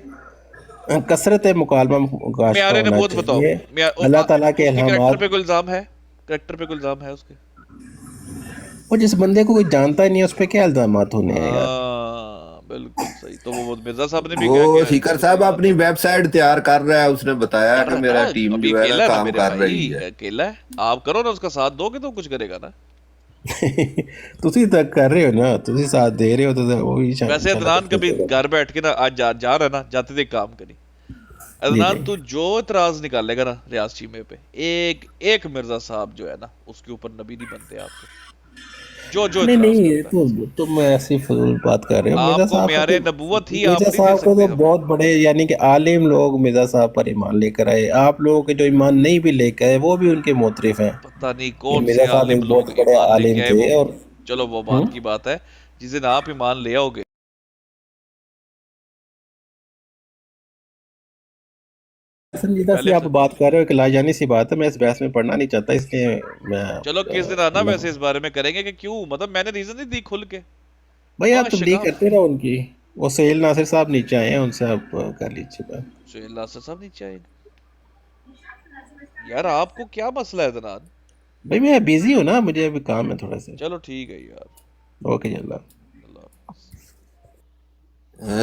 کثرت مکالمہ مکاشفہ معیار ہونا نبوت بتاؤ، چاہیے. اللہ تعالیٰ کے اس کے کریکٹر الہامات. پہ کوئی الزام ہے؟ کریکٹر پہ کوئی الزام ہے اس کے؟ اور جس بندے کو کوئی جانتا ہی نہیں اس پہ کیا الزامات ہونے ہیں یار. ہاں بالکل صحیح. تو وہ مرزا صاحب نے بھی کہا وہ کہ ਸੀਕਰ کوئی ਸਾਹਿਬ بات اپنی نہیں ویب سائٹ تیار کر رہا ہے اس نے بتایا کر کہ رہا میرا ہے نا، ٹیم ابھی جو ہے نا اکیلا ہے نا کام میرے کر بھائی، رہی ہے اکیلا ہے. آپ کرو نا، اس کا ساتھ دو گے تو کچھ کرے گا نا. تسی تک کر رہے ہو نا، تسی ساتھ دے رہے ہو تو وہی ویسے انشاءاللہ عدنان کچھ کبھی کرے گا. گھر بیٹھ کے نا، آج جا رہا نا، جاتے تھے کام کری. جی جی. عدنان تو جو اعتراض نکالے گا نا ریاض چیمے پہ، ایک مرزا صاحب جو ہے نا اس کے اوپر نبی نہیں بنتے آپ کے، جو نہیں نہیں، اعتراض یہ کرتا ہے. تو تم ایسی فضول بات کر رہے ہو. مرزا آپ کو صاحب معیار کو تو، نبوت ہی آپ مرزا نہیں دے صاحب کو سکتے تو ہمیں. بہت بڑے یعنی کہ عالم لوگ مرزا صاحب پر ایمان لے کر آئے. آپ لوگوں کے جو ایمان نہیں بھی لے کے آئے وہ بھی ان کے معترف ہیں پتہ نہیں کہ کون مرزا سے صاحب عالم ایک لوگ بہت بڑے ایمان لے کے عالم آئے وہ. تھے. اور چلو وہ بات کی بات ہے، جس دن آپ ایمان لے آؤ گے. سنجیدہ سی پہلے آپ بات کر رہے ہو کہ لاجانی سی بات ہے. میں اس بحث میں پڑھنا نہیں چاہتا، اس لیے میں چلو کس دن آنا ویسے اس بارے میں کریں گے کہ کیوں، مطلب میں نے ریزن نہیں دی کھل کے. بھائی آپ وہاں تبلیغ شگاف کرتے رہو ان کی. وہ سہیل ناصر صاحب نیچے آئے ہیں، ان سے آپ کر لیجیے بات. سہیل ناصر صاحب نیچے آئے. یار آپ کو کیا مسئلہ ہے عدنان؟ بھائی میں بیزی ہوں نا، مجھے ابھی کام ہے تھوڑا سا. چلو ٹھیک ہے یار. اوکے جی، اللہ. اللہ حافظ.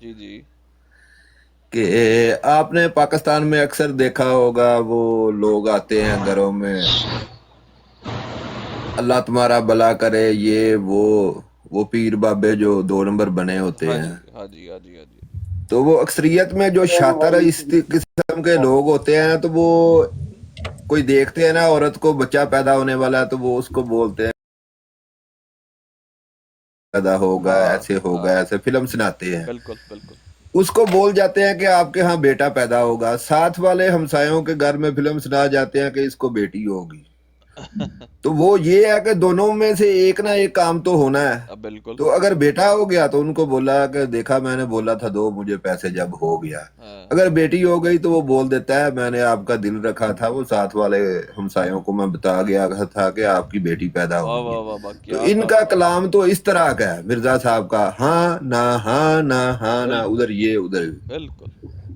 جی جی. کہ آپ نے پاکستان میں اکثر دیکھا ہوگا وہ لوگ آتے ہیں گھروں میں، اللہ تمہارا بھلا کرے، یہ وہ پیر بابے جو 2 نمبر بنے ہوتے ہاں ہیں. جی ہاں جی ہاں جی ہاں جی. تو وہ اکثریت میں جو شاطر اس قسم کے لوگ ہوتے ہیں تو وہ کوئی دیکھتے ہیں نا عورت کو بچہ پیدا ہونے والا ہے تو وہ اس کو بولتے ہیں پیدا ہوگا، ہاں ایسے ہوگا، ہاں ایسے فلم سناتے ہیں. بالکل بالکل. اس کو بول جاتے ہیں کہ آپ کے ہاں بیٹا پیدا ہوگا. ساتھ والے ہمسایوں کے گھر میں فلم سنا جاتے ہیں کہ اس کو بیٹی ہوگی. تو وہ یہ ہے کہ دونوں میں سے ایک نہ ایک کام تو ہونا ہے. بالکل. تو اگر بیٹا ہو گیا تو ان کو بولا کہ دیکھا میں نے بولا تھا دو مجھے پیسے، جب ہو گیا. ہاں. اگر بیٹی ہو گئی تو وہ بول دیتا ہے میں نے آپ کا دل رکھا تھا، وہ ساتھ والے ہمسایوں کو میں بتا گیا تھا کہ آپ کی بیٹی پیدا واہ ہونی ہے. واہ واہ واہ، تو کیا ان کہا کا عدنان. کلام تو اس طرح کا ہے مرزا صاحب کا، ہاں نہ ہاں نہ ہاں نہ، بالکل ادھر یہ ادھر. بالکل.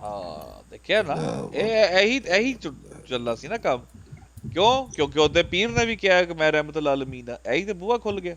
ਹਾਂ ਦੇਖਿਆ ਨਾ, ਇਹ ਇਹੀ ਚੱਲਣਾ ਸੀ ਨਾ ਕੰਮ। ਕਿਉਂਕਿ ਉਹਦੇ ਪੀਰ ਨੇ ਵੀ ਕਿਹਾ ਕਿ ਮੈਂ ਰਹਿਮਤੁਲ ਆਲਮੀਨ ਆ, ਇਹੀ ਤੇ ਬੂਹਾ ਖੁੱਲ ਗਿਆ।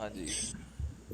ਹਾਂਜੀ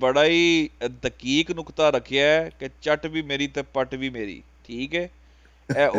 ਬੜਾ ਹੀ ਦਕੀਕ ਨੁਕਤਾ ਰੱਖਿਆ ਹੈ ਕਿ ਚੱਟ ਵੀ ਮੇਰੀ ਤੇ ਪੱਟ ਵੀ ਮੇਰੀ, ਠੀਕ ਹੈ। ਇਹ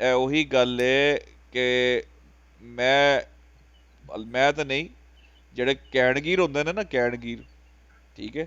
ਇਹ ਉਹੀ ਗੱਲ ਏ ਕਿ ਮੈਂ ਤਾਂ ਨਹੀਂ, ਜਿਹੜੇ ਕੈਣਗੀਰ ਹੁੰਦੇ ਨੇ ਨਾ, ਕੈਣਗੀਰ, ਠੀਕ ਹੈ।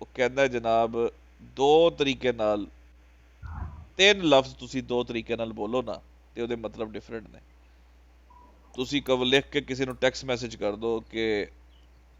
ਉਹ ਕਹਿੰਦਾ ਜਨਾਬ, ਦੋ ਤਰੀਕੇ ਨਾਲ, ਤਿੰਨ ਲਫ਼ਜ਼ ਤੁਸੀਂ ਦੋ ਤਰੀਕੇ ਨਾਲ ਬੋਲੋ ਨਾ ਤੇ ਉਹਦੇ ਮਤਲਬ ਡਿਫਰੈਂਟ ਨੇ। ਤੁਸੀਂ ਕਬ ਲਿਖ ਕੇ ਕਿਸੇ ਨੂੰ ਟੈਕਸਟ ਮੈਸੇਜ ਕਰ ਦੋ ਕਿ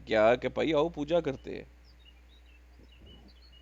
ਕਿਹਾ ਕਿ ਭਾਈ ਆਓ ਪੂਜਾ ਕਰਤੇ ਹੈ,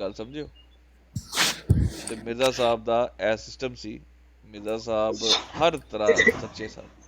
ਗੱਲ ਸਮਝਿਓ। ਤੇ ਮਿਰਜ਼ਾ ਸਾਹਿਬ ਦਾ ਇਹ ਸਿਸਟਮ ਸੀ, ਮਿਰਜ਼ਾ ਸਾਹਿਬ ਹਰ ਤਰ੍ਹਾਂ ਸੱਚੇ ਸਨ।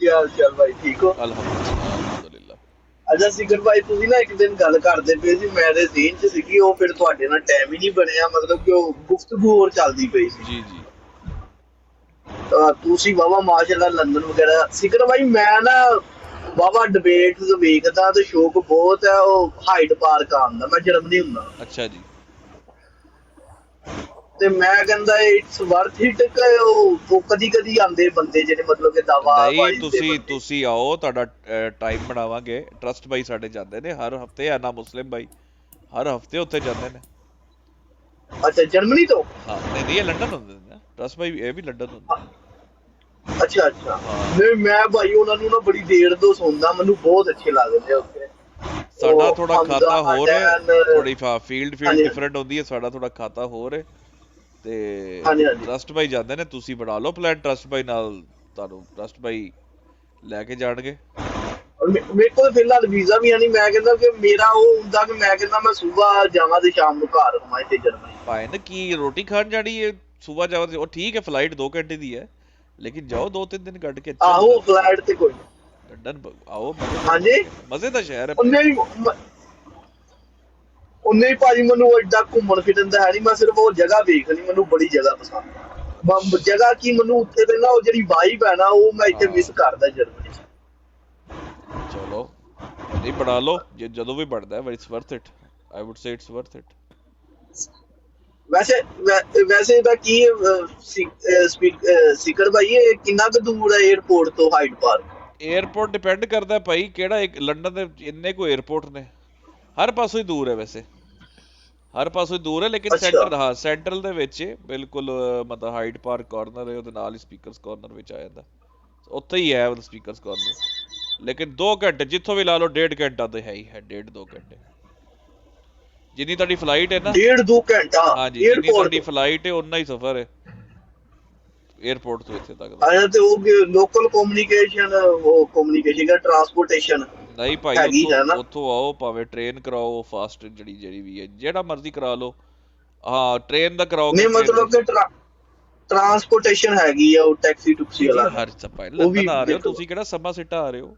ਕੀ ਹਾਲ ਚਾਲ ਭਾਈ, ਠੀਕ ਹੋ? ਅਲਹਮਦੁਲਿਲਾ। ਅੱਛਾ ਸਿਕਰ ਭਾਈ, ਤੁਸੀਂ ਨਾ ਇੱਕ ਦਿਨ ਗੱਲ ਕਰਦੇ ਪਏ ਸੀ, ਮੇਰੇ ਜ਼ਹਨ 'ਚ ਸੀਗੀ, ਉਹ ਫਿਰ ਤੁਹਾਡੇ ਨਾਲ ਟਾਈਮ ਹੀ ਨਹੀਂ ਬਣਿਆ, ਮਤਲਬ ਕਿ ਉਹ ਗੁਫ਼ਤਗੂ ਹੋਰ ਚੱਲਦੀ ਪਈ ਸੀ। ਜੀ ਜੀ ਤੁਸੀਂ ਵਾਹਵਾ ਮਾਸ਼ਾਅੱਲਾ ਲੰਡਨ ਵਗੈਰਾ। ਸਿਕਰ ਭਾਈ ਮੈਂ ਨਾ ਵਾਹਵਾ ਡਿਬੇਟਸ ਵੇਖਦਾ ਤੇ ਸ਼ੌਕ ਬਹੁਤ ਹੈ, ਉਹ ਹਾਈਡ ਪਾਰਕ ਆਉਣ ਦਾ। ਮੈਂ ਜਰਮਨੀ ਹੁੰਦਾ ਅੱਛਾ ਜੀ। ਤੇ ਮੈਂ ਕਹਿੰਦਾ ਇਟਸ ਵਰਥ ਇਟ ਕਿ ਉਹ ਕਦੀ ਕਦੀ ਆਉਂਦੇ ਬੰਦੇ ਜਿਹੜੇ ਮਤਲਬ ਕਿ ਦਾਵਾ ਨਹੀਂ, ਤੁਸੀਂ ਆਓ, ਤੁਹਾਡਾ ਟਾਈਮ ਬਣਾਵਾਂਗੇ। ਟਰਸਟ ਭਾਈ ਸਾਡੇ ਜਾਂਦੇ ਨੇ ਹਰ ਹਫਤੇ, ਹੈ ਨਾ, ਮੁਸਲਿਮ ਭਾਈ ਹਰ ਹਫਤੇ ਉੱਥੇ ਜਾਂਦੇ ਨੇ। ਅੱਛਾ, ਜਰਮਨੀ ਤੋਂ? ਹਾਂ, ਨਹੀਂ ਇਹ ਲੰਡਨ ਹੁੰਦੇ ਨੇ, ਟਰਸਟ ਭਾਈ ਇਹ ਵੀ ਲੰਡਨ ਹੁੰਦੇ। ਅੱਛਾ ਅੱਛਾ। ਨਹੀਂ ਮੈਂ ਭਾਈ ਉਹਨਾਂ ਨੂੰ ਨਾ ਬੜੀ ਦੇਰ ਤੋਂ ਸੁਣਦਾ, ਮੈਨੂੰ ਬਹੁਤ ਅੱਛੇ ਲੱਗਦੇ ਉੱਥੇ। ਸਾਡਾ ਥੋੜਾ ਖਾਤਾ ਹੋਰ ਹੈ, ਥੋੜੀ ਫੀਲਡ ਹਾਂਜੀ ਡਿਫਰੈਂਟ ਹੁੰਦੀ ਹੈ, ਸਾਡਾ ਥੋੜਾ ਖਾਤਾ ਹੋਰ ਹੈ। ਤੇ ਹਾਂਜੀ ਹਾਂਜੀ। ਟਰਸਟ ਭਾਈ ਜਾਂਦੇ ਨੇ, ਤੁਸੀਂ ਬਣਾ ਲਓ ਪਲਾਨ ਟਰਸਟ ਭਾਈ ਨਾਲ, ਤੁਹਾਨੂੰ ਟਰਸਟ ਭਾਈ ਲੈ ਕੇ ਜਾਣਗੇ। ਮੇਰੇ ਕੋਲ ਫਿਲਹਾਲ ਵੀਜ਼ਾ ਵੀ ਨਹੀਂ, ਮੈਂ ਕਹਿੰਦਾ ਕਿ ਮੇਰਾ ਉਹ ਹੁੰਦਾ ਕਿ ਮੈਂ ਕਹਿੰਦਾ ਮੈਂ ਸਵੇਰ ਜਾਵਾਂ ਤੇ ਸ਼ਾਮ ਨੂੰ ਘਰ ਆਵਾਂ ਇੱਥੇ ਜਰਮਨੀ। ਭਾਈ ਨੇ ਕੀ ਰੋਟੀ ਖਾਣ ਜਾਣੀ ਹੈ, ਸਵੇਰ ਜਾਓ, ਉਹ ਠੀਕ ਹੈ, ਫਲਾਈਟ 2 ਘੰਟੇ ਦੀ ਹੈ, ਲੇਕਿਨ ਜਾਓ 2-3 ਦਿਨ ਕੱਢ ਕੇ। ਆਹੋ ਫਲਾਈਟ ਤੇ ਕੋਈ ਲੰਡਨ ਆਓ, ਹਾਂਜੀ ਮਜ਼ੇ ਦਾ ਸ਼ਹਿਰ ਹੈ। ਉਹਨੇ ਹੀ ਭਾਜੀ ਮੈਨੂੰ ਏਡਾ ਘੁੰਮਣ ਫਿਰਨ ਦਾ ਹੈ ਨਹੀਂ, ਮੈਂ ਸਿਰਫ ਉਹ ਜਗ੍ਹਾ ਵੇਖਣੀ, ਮੈਨੂੰ ਬੜੀ ਜਗ੍ਹਾ ਪਸੰਦ। ਜਗ੍ਹਾ ਕੀ, ਮੈਨੂੰ ਉੱਥੇ ਦੇ ਨਾ ਉਹ ਜਿਹੜੀ ਵਾਈਬ ਹੈ ਨਾ, ਉਹ ਮੈਂ ਇੱਥੇ ਮਿਸ ਕਰਦਾ ਜਰਮਨੀ 'ਚ। ਚਲੋ ਨਹੀਂ, ਬਣਾ ਲਓ ਜਦੋਂ ਵੀ ਬਣਦਾ, it's worth it, I would say it's worth it. ਵੈਸੇ ਇਹਦਾ ਕੀ ਸਿਕਰ ਭਾਈ, ਇਹ ਕਿੰਨਾ ਕੁ ਦੂਰ ਹੈ 에ਅਰਪੋਰਟ ਤੋਂ ਹਾਈਡ ਪਾਰਕ? 에ਅਰਪੋਰਟ ਡਿਪੈਂਡ ਕਰਦਾ ਭਾਈ ਕਿਹੜਾ, ਇੱਕ ਲੰਡਨ ਦੇ ਇੰਨੇ ਕੋ 에ਅਰਪੋਰਟ ਨੇ, ਹਰ ਪਾਸੋਂ ਹੀ ਦੂਰ ਹੈ ਵੈਸੇ, ਹਰ ਪਾਸੋਂ ਹੀ ਦੂਰ ਹੈ, ਲੇਕਿਨ ਸੈਂਟਰ, ਹਾਂ ਸੈਂਟਰਲ ਦੇ ਵਿੱਚ ਬਿਲਕੁਲ, ਮਤਲਬ ਹਾਈਡ ਪਾਰਕ ਕਾਰਨਰ ਹੈ, ਉਹਦੇ ਨਾਲ ਹੀ ਸਪੀਕਰਸ ਕਾਰਨਰ ਵਿੱਚ ਆ ਜਾਂਦਾ, ਉੱਥੇ ਹੀ ਹੈ ਸਪੀਕਰਸ ਕਾਰਨਰ। ਲੇਕਿਨ 2 ਘੰਟੇ ਜਿੱਥੋਂ ਵੀ ਲਾ ਲਓ, 1.5 ਘੰਟਾ ਤਾਂ ਹੈ ਹੀ ਹੈ, 1.5-2 ਘੰਟੇ ਜਿੰਨੀ ਤੁਹਾਡੀ ਫਲਾਈਟ ਹੈ ਨਾ। 1.5-2 ਘੰਟਾ? ਹਾਂਜੀ, ਜਿੰਨੀ ਤੁਹਾਡੀ ਫਲਾਈਟ ਹੈ ਉਨਾ ਹੀ ਸਫ਼ਰ ਹੈ 에ਅਰਪੋਰਟ ਤੋਂ ਇੱਥੇ ਤੱਕ ਦਾ। ਅੱਛਾ, ਤੇ ਉਹ ਲੋਕਲ ਕਮਿਊਨੀਕੇਸ਼ਨ, ਉਹ ਕਮਿਊਨੀਕੇਸ਼ਨ ਦਾ ਟਰਾਂਸਪੋਰਟੇਸ਼ਨ ਨਹੀਂ ਭਾਈ, ਹੈਗੀ ਹੈ ਨਾ? ਉੱਥੋਂ ਆਓ, ਭਾਵੇਂ ਟ੍ਰੇਨ ਕਰਾਓ, ਫਾਸਟ ਜਿਹੜੀ ਵੀ ਹੈ, ਜਿਹੜਾ ਮਰਜ਼ੀ ਕਰਾ ਲਓ। ਹਾਂ, ਟ੍ਰੇਨ ਦਾ ਕਰਾਓਗੇ, ਨਹੀਂ ਮਤਲਬ ਕਿ ਟਰਾਂਸਪੋਰਟੇਸ਼ਨ ਹੈਗੀ ਆ, ਉਹ ਟੈਕਸੀ ਟੁਕਸੀ ਵਾਲਾ? ਹਰ ਸਪਾਈ ਲੰਡਨ ਆ ਰਹੇ ਹੋ ਤੁਸੀਂ, ਕਿਹੜਾ ਸਮਾਂ ਸਿੱਟਾ ਆ ਰਹੇ ਹੋ।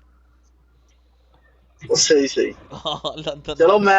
ਸਹੀ ਸਹੀ। ਹਾਂ ਲੰਡਨ। ਚਲੋ ਮੈਂ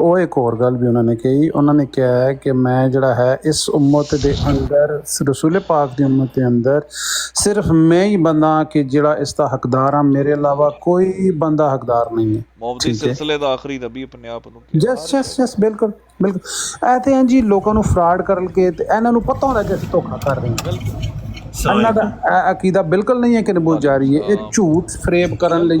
ਉਹ ਇੱਕ ਹੋਰ ਗੱਲ ਵੀ ਉਹਨਾਂ ਨੇ ਕਹੀ, ਉਹਨਾਂ ਨੇ ਕਿਹਾ ਹੈ ਕਿ ਮੈਂ ਜਿਹੜਾ ਹੈ ਇਸ ਉਮਤ ਦੇ ਅੰਦਰ ਰਸੂਲ ਪਾਕ ਦੀ ਉਮਤ ਦੇ ਅੰਦਰ ਸਿਰਫ ਮੈਂ ਹੀ ਬੰਦਾ ਕਿ ਜਿਹੜਾ ਇਸ ਦਾ ਹੱਕਦਾਰ ਹਾਂ, ਮੇਰੇ ਇਲਾਵਾ ਕੋਈ ਬੰਦਾ ਹੱਕਦਾਰ ਨਹੀਂ ਹੈ। ਮੁਹੰਮਦੀ ਠੀਕ ਹੈ, ਸਿਲਸਿਲੇ ਦਾ ਆਖਰੀ ਨਬੀ ਆਪਣੇ ਆਪ ਨੂੰ ਜਸ ਬਿਲਕੁਲ ਬਿਲਕੁਲ। ਇਹ ਤੇ ਹਾਂ ਜੀ ਲੋਕਾਂ ਨੂੰ ਫਰਾਡ ਕਰਕੇ ਤੇ ਇਹਨਾਂ ਨੂੰ ਪਤਾ ਹੁੰਦਾ ਕਿ ਅਸੀਂ ਧੋਖਾ ਕਰ ਰਹੇ ਹਾਂ। ਇਹਨਾਂ ਦਾ ਇਹ ਅਕੀਦਾ ਬਿਲਕੁਲ ਨਹੀਂ ਹੈ ਕਿ ਨਬੂਤ ਜਾ ਰਹੀ ਹੈ, ਇਹ ਝੂਠ ਫਰੇਬ ਕਰਨ ਲਈ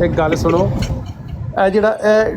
ਇੱਕ ਗੱਲ ਸੁਣੋ, ਇਹ ਜਿਹੜਾ ਇਹ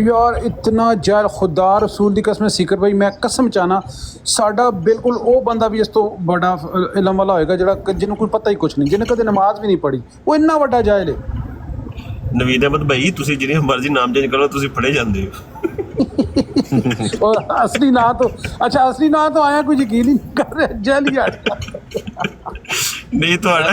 ਯਾਰ ਇਤਨਾ ਜਾਲ ਖੁਦਾ ਰਸੂਲ ਦੀ ਕਸਮ, ਸਿਕਰ ਭਾਈ ਮੈਂ ਕਸਮ ਚਾਹਨਾ ਸਾਡਾ ਬਿਲਕੁਲ ਉਹ ਬੰਦਾ ਵੀ ਇਸ ਤੋਂ ਬੜਾ ਇਲਮ ਵਾਲਾ ਹੋਏਗਾ ਜਿਹੜਾ ਜਿਹਨੂੰ ਕੋਈ ਪਤਾ ਹੀ ਕੁਛ ਨਹੀਂ, ਜਿਹਨੇ ਕਦੇ ਨਮਾਜ਼ ਵੀ ਨਹੀਂ ਪੜ੍ਹੀ, ਉਹ ਇੰਨਾ ਵੱਡਾ ਜਾਇਲ ਹੈ। ਨਵੀਦ ਅਹਿਮਦ ਭਾਈ ਤੁਸੀਂ ਜਿਹੜੀ ਮਰਜ਼ੀ ਨਾਮ ਚੇਂਜ ਕਰੋ, ਤੁਸੀਂ ਫੜੇ ਜਾਂਦੇ ਹੋ। ਔਰ ਅਸਲੀ ਨਾਂ ਤੋਂ ਅੱਛਾ ਅਸਲੀ ਨਾਂ ਤੋਂ ਆਇਆ ਕੋਈ ਯਕੀਨ ਨਹੀਂ ਕਰ ਰਿਹਾ, ਜਾਲੀ ਆ ਨਹੀਂ ਤੁਹਾਡਾ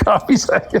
ਕਾਫੀ ਸਾਰੇ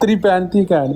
335 ਕਹਿਣ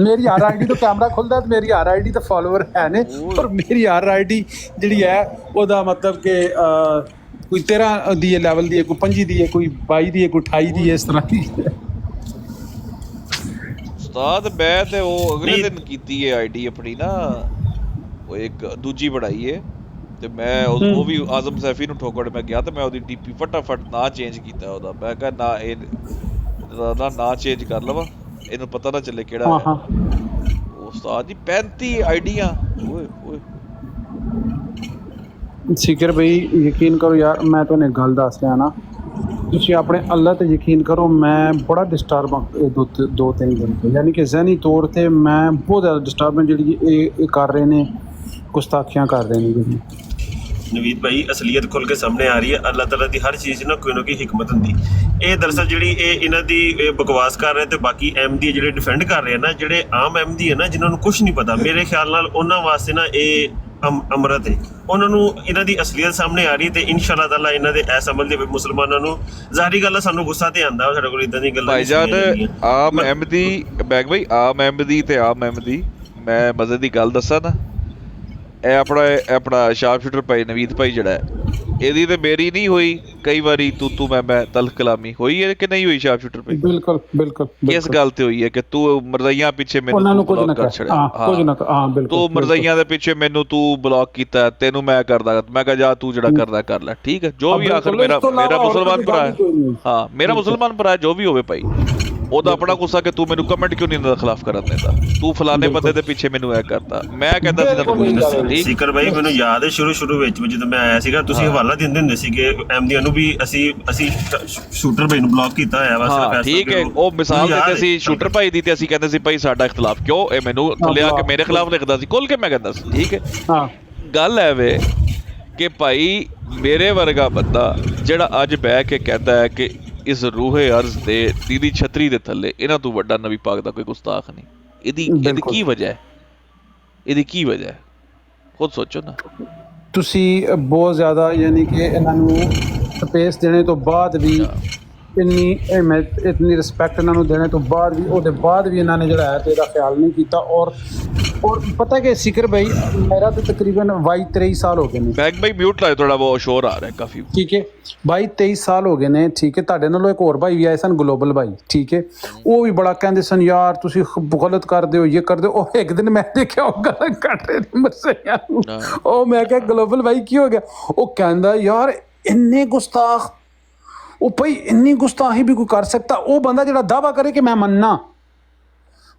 ਮੇਰੀ ਆਰ ਆਈਡੀ ਤੋਂ ਕੈਮਰਾ ਖੁੱਲਦਾ ਤੇ ਮੇਰੀ ਆਰ ਆਈਡੀ ਤੇ ਫਾਲੋਅਰ ਹੈ ਨੇ, ਪਰ ਮੇਰੀ ਆਰ ਆਈਡੀ ਜਿਹੜੀ ਹੈ ਉਹਦਾ ਮਤਲਬ ਕਿ ਕੋਈ 13 ਦੀ ਹੈ ਲੈਵਲ ਦੀ ਹੈ, ਕੋਈ 5 ਦੀ ਹੈ, ਕੋਈ 22 ਦੀ ਹੈ, ਕੋਈ 28 ਦੀ ਹੈ, ਇਸ ਤਰ੍ਹਾਂ ਦੀ ਹੈ। ਉਸਤਾਦ ਮੈਂ ਤੇ ਉਹ ਅਗਲੇ ਦਿਨ ਕੀਤੀ ਹੈ ਆਈਡੀ ਆਪਣੀ ਨਾ, ਉਹ ਇੱਕ ਦੂਜੀ ਬਣਾਈ ਹੈ ਤੇ ਮੈਂ ਉਹ ਵੀ ਆਜ਼ਮ ਸੈਫੀ ਨੂੰ ਠੋਕੜ ਮੈਂ ਗਿਆ ਤੇ ਮੈਂ ਉਹਦੀ ਡੀਪੀ ਫਟਾਫਟ ਨਾ ਚੇਂਜ ਕੀਤਾ ਉਹਦਾ, ਮੈਂ ਕਿਹਾ ਨਾ ਇਹ ਨਾ ਚੇਂਜ ਕਰ ਲਵਾਂ, ਇਹਨੂੰ ਪਤਾ ਨਾ ਚੱਲੇ ਕਿਹੜਾ ਹੈ। ਉਸਤਾਦ ਜੀ 35 ਆਈਡੀਆਂ, ਓਏ ਓਏ ਸਿਕਰ ਬਈ ਯਕੀਨ ਕਰੋ ਯਾਰ, ਮੈਂ ਤੁਹਾਨੂੰ ਇੱਕ ਗੱਲ ਦੱਸ ਰਿਹਾ ਨਾ, ਤੁਸੀਂ ਆਪਣੇ ਅੱਲਾ ਤੇ ਯਕੀਨ ਕਰੋ, ਮੈਂ ਬੜਾ ਡਿਸਟਰਬ ਹਾਂ ਇਹ ਦੋ ਤਿੰਨ ਦਿਨ ਤੋਂ, ਯਾਨੀ ਕਿ ਜ਼ਹਿਨੀ ਤੌਰ ਤੇ ਮੈਂ ਬਹੁਤ ਜ਼ਿਆਦਾ ਡਿਸਟਰਬ ਹਾਂ ਜਿਹੜੀ ਇਹ ਕਰ ਰਹੇ ਨੇ, ਗੁਸਤਾਖੀਆਂ ਕਰ ਰਹੇ ਨੇ ਜਿਹੜੀ। ਨਵੀਦ ਭਾਈ ਅਸਲੀਅਤ ਖੁੱਲ ਕੇ ਸਾਹਮਣੇ ਆ ਰਹੀ ਹੈ। ਅੱਲਾਹ ਤਾਲਾ ਦੀ ਹਰ ਚੀਜ਼ ਨਾ ਕੋਈ ਨਾ ਕੋਈ ਹਿਕਮਤ ਹੁੰਦੀ। ਇਹ ਦਰਅਸਲ ਜਿਹੜੀ ਇਹਨਾਂ ਦੀ ਬਕਵਾਸ ਕਰ ਰਹੇ ਤੇ ਬਾਕੀ ਅਹਿਮਦੀ ਜਿਹੜੇ ਡਿਫੈਂਡ ਕਰ ਰਹੇ ਨਾ, ਜਿਹੜੇ ਆਮ ਅਹਿਮਦੀ ਹੈ ਨਾ ਜਿਨ੍ਹਾਂ ਨੂੰ ਕੁਝ ਨਹੀਂ ਪਤਾ, ਮੇਰੇ ਖਿਆਲ ਨਾਲ ਉਹਨਾਂ ਵਾਸਤੇ ਨਾ ਇਹ ਅੰਮ੍ਰਿਤ ਹੈ। ਉਹਨਾਂ ਨੂੰ ਇਹਨਾਂ ਦੀ ਅਸਲੀਅਤ ਸਾਹਮਣੇ ਆ ਰਹੀ ਤੇ ਇਨਸ਼ਾਅੱਲਾ ਤਾਲਾ ਇਹਨਾਂ ਦੇ ਐਸ ਅਮਲ ਦੇ ਮੁਸਲਮਾਨਾਂ ਨੂੰ, ਜ਼ਾਹਰੀ ਗੱਲ ਹੈ ਸਾਨੂੰ ਗੁੱਸਾ ਤੇ ਆਉਂਦਾ ਸਾਡੇ ਕੋਲ ਇਦਾਂ ਦੀ ਗੱਲਾਂ ਭਾਈਜਾਨ। ਆਮ ਅਹਿਮਦੀ ਬੈਗ ਭਾਈ, ਆਮ ਅਹਿਮਦੀ ਤੇ ਆਮ ਅਹਿਮਦੀ, ਮੈਂ ਮਜ਼ੇ ਦੀ ਗੱਲ ਦੱਸਾਂ ਨਾ, ਇਹ ਆਪਣਾ ਸ਼ਾਰਪ ਸ਼ੂਟਰ ਭਾਈ ਨਵੀਦ ਭਾਈ ਜਿਹੜਾ ਹੈ, ਇਹਦੀ ਤੇ ਮੇਰੀ ਨਹੀਂ ਹੋਈ ਕਈ ਵਾਰੀ ਤੂੰ ਮੈਂ ਤਲਖ ਕਲਾਮੀ ਹੋਈ ਹੈ ਕਿ ਨਹੀਂ ਹੋਈ ਸ਼ਾਰਪ ਸ਼ੂਟਰ ਭਾਈ? ਬਿਲਕੁਲ ਬਿਲਕੁਲ ਕਿਸ ਗੱਲ ਤੇ ਹੋਈ ਹੈ ਕਿ ਤੂੰ ਮਰਜ਼ਈਆਂ ਪਿੱਛੇ ਮੈਨੂੰ ਬਲੌਕ ਕਰ ਛੜਿਆ? ਹਾਂ ਬਿਲਕੁਲ, ਤੂੰ ਮਰਜ਼ਈਆਂ ਦੇ ਪਿੱਛੇ ਮੈਨੂੰ ਤੂੰ ਬਲੌਕ ਕੀਤਾ, ਤੈਨੂੰ ਮੈਂ ਕਰਦਾ, ਮੈਂ ਕਿਹਾ ਜਾ ਤੂੰ ਜਿਹੜਾ ਕਰਦਾ ਕਰ ਲੈ, ਠੀਕ ਹੈ ਜੋ ਵੀ, ਆਖਰ ਮੇਰਾ ਮੁਸਲਮਾਨ ਭਰਾ ਹੈ, ਹਾਂ ਮੇਰਾ ਮੁਸਲਮਾਨ ਭਰਾ ਹੈ, ਜੋ ਵੀ ਹੋਵੇ ਭਾਈ, ਉਹਦਾ ਆਪਣਾ ਗੁੱਸਾ ਕਿ ਤੂੰ ਮੈਨੂੰ ਕਮੈਂਟ ਕਿਉਂ ਨਹੀਂ ਖਿਲਾਫ ਕਰਨ ਦਿੰਦਾ, ਤੂੰ ਫਲਾਣੇ ਬੰਦੇ ਦੇ ਪਿੱਛੇ ਮੈਨੂੰ ਇਹ ਕਰਤਾ, ਮੈਂ ਕਹਿੰਦਾ ਸੀ ਤੁਹਾਨੂੰ। ਸਿਕਰ ਭਾਈ ਮੈਨੂੰ ਯਾਦ ਹੈ ਸ਼ੁਰੂ ਵਿੱਚ ਜਦੋਂ ਮੈਂ ਆਇਆ ਸੀਗਾ, ਤੁਸੀਂ ਹਵਾਲਾ ਦਿੰਦੇ ਹੁੰਦੇ ਸੀਗੇ ਅਹਿਮਦੀਆਂ ਨੂੰ ਵੀ ਅਸੀਂ ਸ਼ੂਟਰ ਭਾਈ ਨੂੰ ਬਲੌਕ ਕੀਤਾ ਹੋਇਆ ਵਾ। ਹਾਂ ਠੀਕ ਹੈ, ਉਹ ਮਿਸਾਲ ਦਿੰਦੇ ਸੀ ਸ਼ੂਟਰ ਭਾਈ ਦੀ ਤੇ ਅਸੀਂ ਕਹਿੰਦੇ ਸੀ ਭਾਈ ਸਾਡਾ ਇਖਤਲਾਫ ਕਿਉਂ, ਇਹ ਮੈਨੂੰ ਥੱਲੇ ਆ ਕੇ ਮੇਰੇ ਖਿਲਾਫ ਲਿਖਦਾ ਸੀ, ਖੁੱਲ ਕੇ ਮੈਂ ਕਹਿੰਦਾ ਸੀ, ਠੀਕ ਹੈ। ਹਾਂ ਗੱਲ ਹੈ ਵੇ ਕਿ ਭਾਈ ਮੇਰੇ ਵਰਗਾ ਬੰਦਾ ਜਿਹੜਾ ਅੱਜ ਬਹਿ ਕੇ ਕਹਿੰਦਾ ਹੈ ਕਿ ਇਸ ਰੂਹੇ ਅਰਜ਼ ਤੇ ਦੀਦੀ ਛਤਰੀ ਦੇ ਥੱਲੇ ਇਹਨਾਂ ਤੋਂ ਵੱਡਾ ਨਬੀ ਪਾਕ ਦਾ ਕੋਈ ਗੁਸਤਾਖ ਨਹੀਂ, ਇਹਦੀ ਕੀ ਵਜ੍ਹਾ ਹੈ? ਇਹਦੀ ਕੀ ਵਜ੍ਹਾ ਹੈ? ਖੁਦ ਸੋਚੋ ਨਾ ਤੁਸੀਂ। ਬਹੁਤ ਜ਼ਿਆਦਾ ਯਾਨੀ ਕਿ ਇਹਨਾਂ ਨੂੰ ਸਪੇਸ ਦੇਣੇ ਤੋਂ ਬਾਅਦ ਵੀ ਇੰਨੀ ਅਹਿਮੀਅਤ, ਇਤਨੀ ਰਿਸਪੈਕਟ ਇਹਨਾਂ ਨੂੰ ਦੇਣੇ ਤੋਂ ਬਾਅਦ ਵੀ, ਉਹਦੇ ਬਾਅਦ ਵੀ ਇਹਨਾਂ ਨੇ ਜਿਹੜਾ ਹੈ ਤੇ ਇਹਦਾ ਖਿਆਲ ਨਹੀਂ ਕੀਤਾ। ਔਰ ਪਤਾ ਕਿ ਸਿਕਰ ਭਾਈ ਮੇਰਾ ਤਾਂ ਤਕਰੀਬਨ 22-23 ਸਾਲ ਹੋ ਗਏ ਨੇ। ਬੈਗ ਭਾਈ ਮਿਊਟ ਲਾਇਓ, ਥੋੜਾ ਬਹੁਤ ਸ਼ੋਰ ਆ ਰਿਹਾ ਕਾਫੀ, ਠੀਕ ਹੈ। 22-23 ਸਾਲ ਹੋ ਗਏ ਨੇ, ਠੀਕ ਹੈ। ਤੁਹਾਡੇ ਨਾਲੋਂ ਇੱਕ ਹੋਰ ਭਾਈ ਵੀ ਆਏ ਸਨ, ਗਲੋਬਲ ਭਾਈ, ਠੀਕ ਹੈ। ਉਹ ਵੀ ਬੜਾ ਕਹਿੰਦੇ ਸਨ ਯਾਰ ਤੁਸੀਂ ਗਲਤ ਕਰਦੇ ਹੋ, ਇਹ ਕਰਦੇ ਹੋ। ਉਹ ਇੱਕ ਦਿਨ ਮੈਂ ਦੇਖਿਆ ਉਹ ਗਾਲਾਂ ਕੱਢ ਰਹੇ ਨੇ ਮਰਸਈਆਂ ਨੂੰ, ਉਹ ਮੈਂ ਕਿਹਾ ਗਲੋਬਲ ਭਾਈ ਕੀ ਹੋ ਗਿਆ? ਉਹ ਕਹਿੰਦਾ ਯਾਰ ਇੰਨੇ ਗੁਸਤਾਖ, ਉਹ ਭਾਈ ਇੰਨੀ ਗੁਸਤਾਖੀ ਵੀ ਕੋਈ ਕਰ ਸਕਦਾ? ਉਹ ਬੰਦਾ ਜਿਹੜਾ ਦਾਅਵਾ ਕਰੇ ਕਿ ਮੈਂ ਮੰਨਣਾ,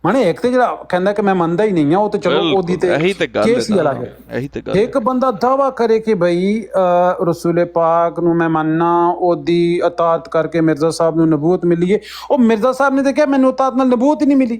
ਮਾਣੇ ਇੱਕ ਤੇ ਜਿਹੜਾ ਕਹਿੰਦਾ ਕਿ ਮੈਂ ਮੰਨਦਾ ਹੀ ਨਹੀਂ ਆ, ਉਹ ਤੇ ਚਲੋ ਉਹਦੀ ਤੇ ਕੇਸ ਹੀ ਅਲੱਗ ਹੈ। ਇੱਕ ਬੰਦਾ ਦਾਅਵਾ ਕਰੇ ਕਿ ਬਈ ਰਸੂਲ ਪਾਕ ਨੂੰ ਮੈਂ ਮੰਨਣਾ, ਉਹਦੀ ਅਤਾਤ ਕਰਕੇ ਮਿਰਜ਼ਾ ਸਾਹਿਬ ਨੂੰ ਨਬੂਵਤ ਮਿਲੀ ਹੈ। ਉਹ ਮਿਰਜ਼ਾ ਸਾਹਿਬ ਨੇ ਤਾਂ ਕਿਹਾ ਮੈਨੂੰ ਅਤਾਤ ਨਾਲ ਨਬੂਵਤ ਹੀ ਨਹੀਂ ਮਿਲੀ।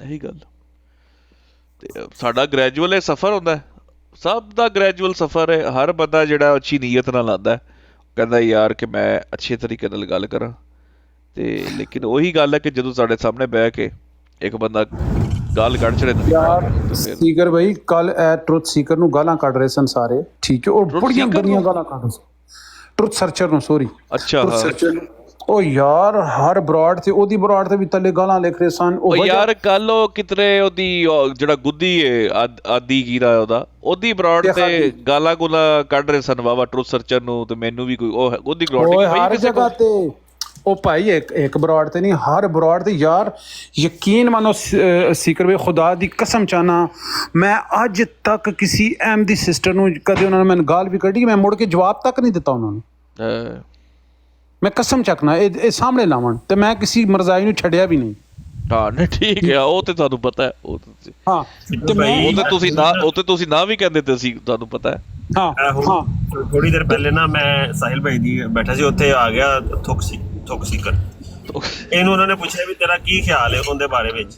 ਇਹੀ ਗੱਲ ਤੇ ਸਾਡਾ ਗ੍ਰੈਜੂਅਲ ਇਹ ਸਫ਼ਰ ਹੁੰਦਾ ਹੈ, ਸਭ ਦਾ ਗ੍ਰੈਜੂਅਲ ਸਫ਼ਰ ਹੈ। ਹਰ ਬੰਦਾ ਜਿਹੜਾ ਅੱਛੀ ਨੀਅਤ ਨਾਲ ਆਉਂਦਾ ਹੈ, ਕਹਿੰਦਾ ਯਾਰ ਕਿ ਮੈਂ ਅੱਛੇ ਤਰੀਕੇ ਨਾਲ ਗੱਲ ਕਰਾਂ, ਤੇ ਲੇਕਿਨ ਉਹੀ ਗੱਲ ਹੈ ਕਿ ਜਦੋਂ ਸਾਡੇ ਸਾਹਮਣੇ ਬਹਿ ਕੇ ਇੱਕ ਬੰਦਾ ਗਾਲ ਕੱਢ ਛੜੇ ਨਾ ਯਾਰ ਸੀਕਰ ਭਾਈ ਕੱਲ ਟਰੁੱਥ ਸੀਕਰ ਨੂੰ ਗਾਲਾਂ ਕੱਢ ਰਹੇ ਸਨ ਸਾਰੇ, ਠੀਕ ਹੈ, ਉਹ ਬੜੀਆਂ ਗੰਦੀਆਂ ਗਾਲਾਂ ਕੱਢ ਰਹੇ ਸਨ। ਟਰੁੱਥ ਸਰਚਰ ਨੂੰ, ਸੌਰੀ, ਅੱਛਾ ਟਰੁੱਥ ਹਾਂ ਸਰਚਰ ਨੂੰ। ਉਹ ਯਾਰ ਹਰ ਬਰਾੜ ਤੇ ਉਹਦੀ ਬਰਾੜ ਤੇ ਵੀ ਥੱਲੇ ਗਾਲਾਂ ਲਿਖ ਰਹੇ ਸਨ। ਉਹ ਯਾਰ ਕੱਲ ਉਹ ਕਿਤਰੇ ਉਹਦੀ ਜਿਹੜਾ ਗੁੱਦੀ ਹੈ ਆਦੀ ਕੀਰਾ ਉਹਦੀ ਬਰਾਡ ਤੇ ਗਾਲਾਂ ਗੁਲਾ ਕੱਢ ਰਹੇ ਸਨ ਵਾਵਾ ਟਰੁੱਥ ਸਰਚਰ ਨੂੰ, ਤੇ ਮੈਨੂੰ ਵੀ ਕੋਈ ਉਹ ਉਹਦੀ ਗਰਾਊਂਡ ਹਰ ਜਗ੍ਹਾ ਤੇ। ਉਹ ਭਾਈ ਇੱਕ ਬਰਾੜ ਤੇ ਨਹੀਂ, ਹਰ ਬਰਾੜ ਤੇ। ਯਾਰ ਯਕੀਨ ਮੰਨੋ ਸੀਕਰ ਵੀ, ਖੁਦਾ ਦੀ ਕਸਮ ਚਾਹਨਾ, ਮੈਂ ਅੱਜ ਤੱਕ ਕਿਸੇ ਅਹਿਮਦੀ ਸਿਸਟਰ ਨੂੰ ਕਦੇ ਉਹਨਾਂ ਨੇ ਮੈਨੂੰ ਗਾਲ ਵੀ ਕੱਢੀ, ਮੈਂ ਮੁੜ ਕੇ ਜਵਾਬ ਤੱਕ ਨਹੀਂ ਦਿੱਤਾ ਉਹਨਾਂ ਨੂੰ। ਮੈਂ ਕਸਮ ਚੱਕਣਾ ਇਹ ਸਾਹਮਣੇ ਲਾਵਣ, ਤੇ ਮੈਂ ਕਿਸੇ ਮਰਜ਼ਾਈ ਨੂੰ ਛੱਡਿਆ ਵੀ ਨਹੀਂ। ਹਾਂ ਨਹੀਂ ਠੀਕ ਹੈ, ਉਹ ਤੇ ਤੁਹਾਨੂੰ ਪਤਾ ਹੈ। ਉਹ ਹਾਂ ਤੇ ਮੈਂ ਉਹ ਤੇ ਤੁਸੀਂ ਨਾ ਵੀ ਕਹਿੰਦੇ ਤੇ ਅਸੀਂ ਤੁਹਾਨੂੰ ਪਤਾ ਹੈ। ਹਾਂ ਹਾਂ ਥੋੜੀ ਦੇਰ ਪਹਿਲੇ ਨਾ ਮੈਂ ਸਾਹਿਲ ਭਾਈ ਦੀ ਬੈਠਾ ਸੀ, ਉੱਥੇ ਆ ਗਿਆ ਥੁੱਕ ਸੀਕਰ। ਇਹਨੂੰ ਉਹਨਾਂ ਨੇ ਪੁੱਛਿਆ ਵੀ ਤੇਰਾ ਕੀ ਖਿਆਲ ਹੈ ਉਹਦੇ ਬਾਰੇ ਵਿੱਚ।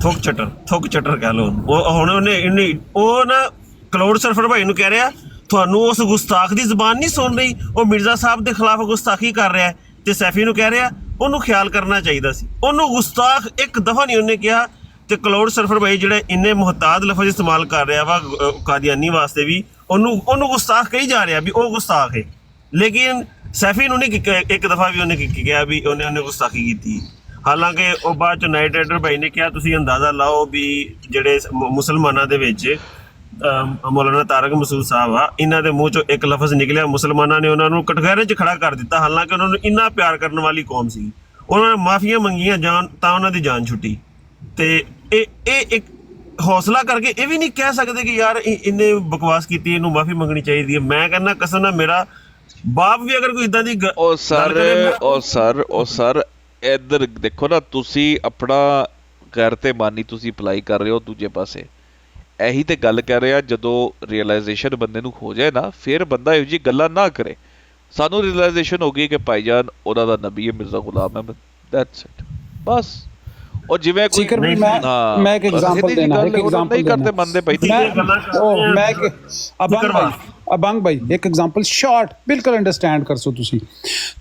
ਥੁੱਕ ਚਟਰ ਕਹਿ ਲਓ। ਉਹ ਹੁਣ ਉਹ ਨਾ ਕਲੌਡ ਸਰਫਰ ਭਾਈ ਨੂੰ ਕਹਿ ਰਿਹਾ ਤੁਹਾਨੂੰ ਉਸ ਗੁਸਤਾਖ ਦੀ ਜ਼ਬਾਨ ਨਹੀਂ ਸੁਣ ਰਹੀ, ਉਹ ਮਿਰਜ਼ਾ ਸਾਹਿਬ ਦੇ ਖਿਲਾਫ ਗੁਸਤਾਖੀ ਕਰ ਰਿਹਾ ਹੈ। ਤੇ ਸੈਫੀ ਨੂੰ ਕਹਿ ਰਿਹਾ ਉਹਨੂੰ ਖਿਆਲ ਕਰਨਾ ਚਾਹੀਦਾ ਸੀ, ਉਹਨੂੰ ਗੁਸਤਾਖ ਇੱਕ ਦਫਾ ਨਹੀਂ ਉਹਨੇ ਕਿਹਾ। ਤੇ ਕਲੌਡ ਸਰਫਰ ਭਾਈ ਜਿਹੜਾ ਇੰਨੇ ਮੁਹਤਾਦ ਲਫ਼ਜ਼ ਇਸਤੇਮਾਲ ਕਰ ਰਿਹਾ ਵਾ ਕਾਦੀਆਨੀ ਵਾਸਤੇ ਵੀ, ਉਹਨੂੰ ਗੁਸਤਾਖ ਕਹੀ ਜਾ ਰਿਹਾ ਵੀ ਉਹ ਗੁਸਤਾਖ ਹੈ। ਲੇਕਿਨ ਸੈਫੀ ਨੂੰ ਨਹੀਂ ਇੱਕ ਦਫਾ ਵੀ ਉਹਨੇ ਕਿਹਾ ਵੀ ਉਹਨੇ ਗੁਸਤਾਖੀ ਕੀਤੀ। ਹਾਲਾਂਕਿ ਉਹ ਬਾਅਦ ਚ ਨਾਈਟ ਰਾਈਡਰ ਭਾਈ ਨੇ ਕਿਹਾ ਤੁਸੀਂ ਅੰਦਾਜ਼ਾ ਲਾਓ ਵੀ ਜਿਹੜੇ ਮੁਸਲਮਾਨਾਂ ਦੇ ਵਿੱਚ ਮੌਲਾਨਾ ਤਾਰਕ ਮਸੂਦ ਸਾਹਿਬ ਆ, ਇਹਨਾਂ ਦੇ ਮੂੰਹ ਚੋਂ ਇੱਕ ਲਫ਼ਜ਼ ਨਿਕਲਿਆ, ਮੁਸਲਮਾਨਾਂ ਨੇ ਉਹਨਾਂ ਨੂੰ ਕਟਘਰੇ 'ਚ ਖੜਾ ਕਰ ਦਿੱਤਾ। ਹਾਲਾਂਕਿ ਉਹਨਾਂ ਨੂੰ ਇੰਨਾ ਪਿਆਰ ਕਰਨ ਵਾਲੀ ਕੌਮ ਸੀ, ਉਹਨਾਂ ਨੇ ਮਾਫੀਆਂ ਮੰਗੀਆਂ ਜਾਨ ਤਾਂ ਉਹਨਾਂ ਦੀ ਜਾਨ ਛੁੱਟੀ। ਤੇ ਇਹ ਇੱਕ ਹੌਸਲਾ ਕਰਕੇ ਇਹ ਵੀ ਨਹੀਂ ਕਹਿ ਸਕਦੇ ਕਿ ਯਾਰ ਇਹਨੇ ਬਕਵਾਸ ਕੀਤੀ, ਇਹਨੂੰ ਮਾਫੀ ਮੰਗਣੀ ਚਾਹੀਦੀ ਹੈ। ਮੈਂ ਕਹਿੰਦਾ ਕਸਮ ਨਾਲ ਮੇਰਾ ਬਾਪ ਵੀ ਅਗਰ ਕੋਈ ਇਦਾਂ ਦੀ ਸਰ ਇੱਧਰ ਦੇਖੋ ਨਾ, ਤੁਸੀਂ ਆਪਣਾ ਗੈਰ ਤੇ ਮਾਨੀ ਤੁਸੀਂ ਅਪਲਾਈ ਕਰ ਰਹੇ ਹੋ ਦੂਜੇ ਪਾਸੇ। ਇਹੀ ਤੇ ਗੱਲ ਕਰ ਰਿਹਾ, ਜਦੋਂ ਰੀਅਲਾਈਜੇਸ਼ਨ ਬੰਦੇ ਨੂੰ ਹੋ ਜਾਏ ਨਾ, ਫਿਰ ਬੰਦਾ ਇਹੋ ਜਿਹੀ ਗੱਲਾਂ ਨਾ ਕਰੇ। ਸਾਨੂੰ ਰੀਅਲਾਈਜੇਸ਼ਨ ਹੋ ਗਈ ਕਿ ਭਾਈਜਾਨ ਉਹਨਾਂ ਦਾ ਨਬੀ ਹੈ, ਮਿਰਜ਼ਾ ਗੁਲਾਮ ਅਹਿਮਦ, ਦੈਟਸ ਇਟ, ਬਸ। ਉਹ ਜਿਵੇਂ ਕੋਈ ਮੈਂ ਇੱਕ ਐਗਜ਼ਾਮਪਲ ਦੇਣਾ, ਨਹੀਂ ਕਰਦੇ ਮੰਨਦੇ ਭਾਈ। ਅਬੰਗ ਭਾਈ ਇੱਕ ਐਗਜ਼ਾਮਪਲ ਸ਼ਾਰਟ ਬਿਲਕੁਲ ਅੰਡਰਸਟੈਂਡ ਕਰ ਸੋ ਤੁਸੀਂ।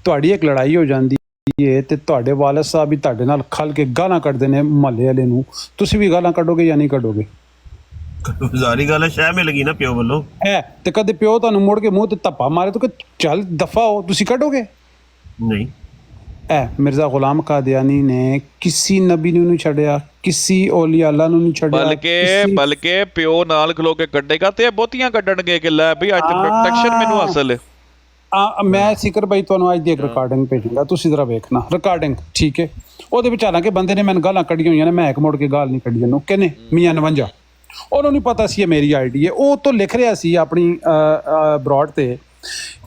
ਤੁਹਾਡੀ ਇੱਕ ਲੜਾਈ ਹੋ ਜਾਂਦੀ ਹੈ ਤੇ ਤੁਹਾਡੇ ਵਾਲਿਦ ਸਾਹਿਬ ਵੀ ਤੁਹਾਡੇ ਨਾਲ ਖਲ ਕੇ ਗਾਲਾਂ ਕੱਢਦੇ ਨੇ ਮਹੱਲੇ ਵਾਲੇ ਨੂੰ, ਤੁਸੀਂ ਵੀ ਗਾਲਾਂ ਕੱਢੋਗੇ ਜਾਂ ਨਹੀਂ ਕੱਢੋਗੇ? ਸਾਰੀ ਗੱਲ ਸ਼ਹਿ ਮਿਲ ਗਈ ਨਾ ਪਿਓ ਵੱਲੋਂ ਹੈ, ਤੇ ਕਦੇ ਪਿਓ ਤੁਹਾਨੂੰ ਮੁੜ ਕੇ ਮੂੰਹ ਤੇ ਧੱਪਾ ਮਾਰੇ ਤਾਂ ਚੱਲ ਦਫਾ ਹੋ, ਤੁਸੀਂ ਕੱਢੋਗੇ? ਨਹੀਂ। ਮਿਰਜ਼ਾ ਗੁਲਾਮ ਕਾਦੀਆਨੀ ਨੇ ਕਿਸੇ ਨਬੀ ਨੂੰ ਨਹੀਂ ਛੱਡਿਆ, ਕਿਸੇ ਔਲੀਆ ਅੱਲਾ ਨੂੰ ਨਹੀਂ ਛੱਡਿਆ, ਬਲਕਿ ਪਿਓ ਨਾਲ ਖਲੋ ਕੇ ਕੱਢੇਗਾ ਤੇ ਬਹੁਤੀਆਂ ਕੱਢਣਗੇ ਕਿ ਲੈ ਵੀ ਅੱਜ ਪ੍ਰੋਟੈਕਸ਼ਨ ਮੈਨੂੰ ਹਾਸਲ ਹੈ। ਮੈਂ ਸਿਕਰ ਭਾਈ ਤੁਹਾਨੂੰ ਅੱਜ ਦੀ ਇੱਕ ਰਿਕਾਰਡਿੰਗ ਭੇਜੂੰਗਾ, ਤੁਸੀਂ ਜ਼ਰਾ ਵੇਖਣਾ ਰਿਕਾਰਡਿੰਗ, ਠੀਕ ਹੈ? ਉਹਦੇ ਵਿੱਚ ਹਾਲਾਂਕਿ ਬੰਦੇ ਨੇ ਮੈਨੂੰ ਗਾਲਾਂ ਕੱਢੀਆਂ ਹੋਈਆਂ ਨੇ, ਮੈਂ ਇੱਕ ਮੁੜ ਕੇ ਗਾਲ ਨਹੀਂ ਕੱਢੀ ਉਹਨੂੰ, ਕਿਹਨੇ? ਮੀਆਂ 59। ਉਹਨੂੰ ਨਹੀਂ ਪਤਾ ਸੀ ਇਹ ਮੇਰੀ ਆਈਡੀ ਹੈ। ਉਹ ਤੋਂ ਲਿਖ ਰਿਹਾ ਸੀ ਆਪਣੀ ਬਰਾਡ ਤੇ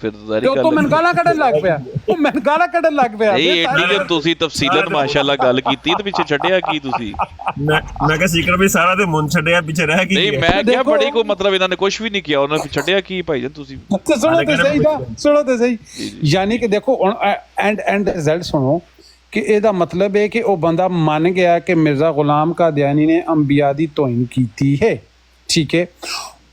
ਫਿਰ ਸਾਰੀ ਗੱਲ ਤੋਂ ਮੈਨੂੰ ਗਾਲਾਂ ਕੱਢਣ ਲੱਗ ਪਿਆ, ਉਹ ਮੈਨੂੰ ਗਾਲਾਂ ਕੱਢਣ ਲੱਗ ਪਿਆ। ਇਹ ਏਡੀ ਤੇ ਤੁਸੀਂ ਤਫਸੀਲਨ ਮਾਸ਼ਾਅੱਲਾ ਗੱਲ ਕੀਤੀ ਤੇ ਪਿੱਛੇ ਛੱਡਿਆ ਕੀ ਤੁਸੀਂ? ਮੈਂ ਕਿਹਾ ਸੀਕਰ ਵੀ ਸਾਰਾ ਤੇ ਮੁੰਨ ਛੱਡਿਆ, ਪਿੱਛੇ ਰਹਿ ਗਈ। ਨਹੀਂ ਮੈਂ ਕਿਹਾ ਬੜੀ ਕੋਈ ਮਤਲਬ ਇਹਨਾਂ ਨੇ ਕੁਝ ਵੀ ਨਹੀਂ ਕੀਤਾ, ਉਹਨਾਂ ਨੇ ਛੱਡਿਆ ਕੀ ਭਾਈ ਜਾਨ ਤੁਸੀਂ? ਸੁਣੋ ਤੇ ਸਹੀ ਦਾ, ਸੁਣੋ ਤੇ ਸਹੀ। ਯਾਨੀ ਕਿ ਦੇਖੋ ਹੁਣ ਐਂਡ ਰਿਜ਼ਲਟ ਸੁਣੋ ਕਿ ਇਹਦਾ ਮਤਲਬ ਹੈ ਕਿ ਉਹ ਬੰਦਾ ਮੰਨ ਗਿਆ ਕਿ ਮਿਰਜ਼ਾ ਗੁਲਾਮ ਕਾਦੀਆਨੀ ਨੇ ਅੰਬਿਆ ਦੀ ਤੌਹੀਨ ਕੀਤੀ ਹੈ, ਠੀਕ ਹੈ?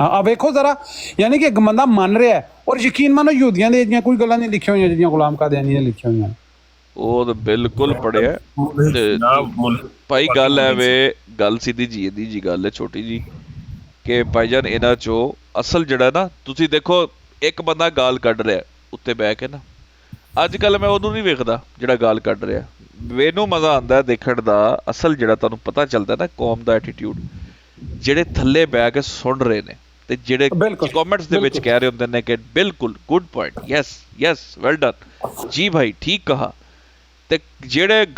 ਆ ਵੇਖੋ ਜ਼ਰਾ, ਯਾਨੀ ਕਿ ਇੱਕ ਬੰਦਾ ਮੰਨ ਰਿਹਾ ਔਰ ਯਕੀਨ ਮੰਨੋ ਯਹੂਦੀਆਂ ਦੇ ਜਿਹੜੀਆਂ ਕੋਈ ਗੱਲਾਂ ਨਹੀਂ ਲਿਖੀਆਂ ਹੋਈਆਂ ਜਿਹੜੀਆਂ ਗੁਲਾਮ ਕਾਦੀਆਨੀ ਨੇ ਲਿਖੀਆਂ ਹੋਈਆਂ। ਉਹ ਤਾਂ ਬਿਲਕੁਲ ਪੜਿਆ ਤੇ ਭਾਈ ਗੱਲ ਹੈ ਵੇ, ਗੱਲ ਸਿੱਧੀ ਜੀ ਗੱਲ ਹੈ ਛੋਟੀ ਜੀ ਕਿ ਭਾਈਜਾਨ ਇਹਨਾਂ ਚੋਂ ਅਸਲ ਜਿਹੜਾ ਨਾ, ਤੁਸੀਂ ਦੇਖੋ ਇੱਕ ਬੰਦਾ ਗਾਲ ਕੱਢ ਰਿਹਾ ਉੱਤੇ ਬਹਿ ਕੇ ਨਾ, ਅੱਜ ਕੱਲ ਮੈਂ ਉਹਨੂੰ ਨਹੀਂ ਵੇਖਦਾ ਜਿਹੜਾ ਗਾਲ ਕੱਢ ਰਿਹਾ, ਮੈਨੂੰ ਮਜ਼ਾ ਆਉਂਦਾ ਦੇਖਣ ਦਾ। ਅਸਲ ਜਿਹੜਾ ਤੁਹਾਨੂੰ ਪਤਾ ਚੱਲਦਾ ਨਾ ਕੌਮ ਦਾ ਐਟੀਟਿਊਡ, ਜਿਹੜੇ ਥੱਲੇ ਬਹਿ ਕੇ ਸੁਣ ਰਹੇ ਨੇ ਤੇ ਜਿਹੜੇ ਕਮੈਂਟਸ ਦੇ ਵਿੱਚ ਕਹਿ ਰਹੇ ਹੁੰਦੇ ਨੇ ਕਿ ਬਿਲਕੁਲ good point, yes well done ਜੀ ਭਾਈ ਠੀਕ ਕਹਾ, ਤੇ ਜਿਹੜੇ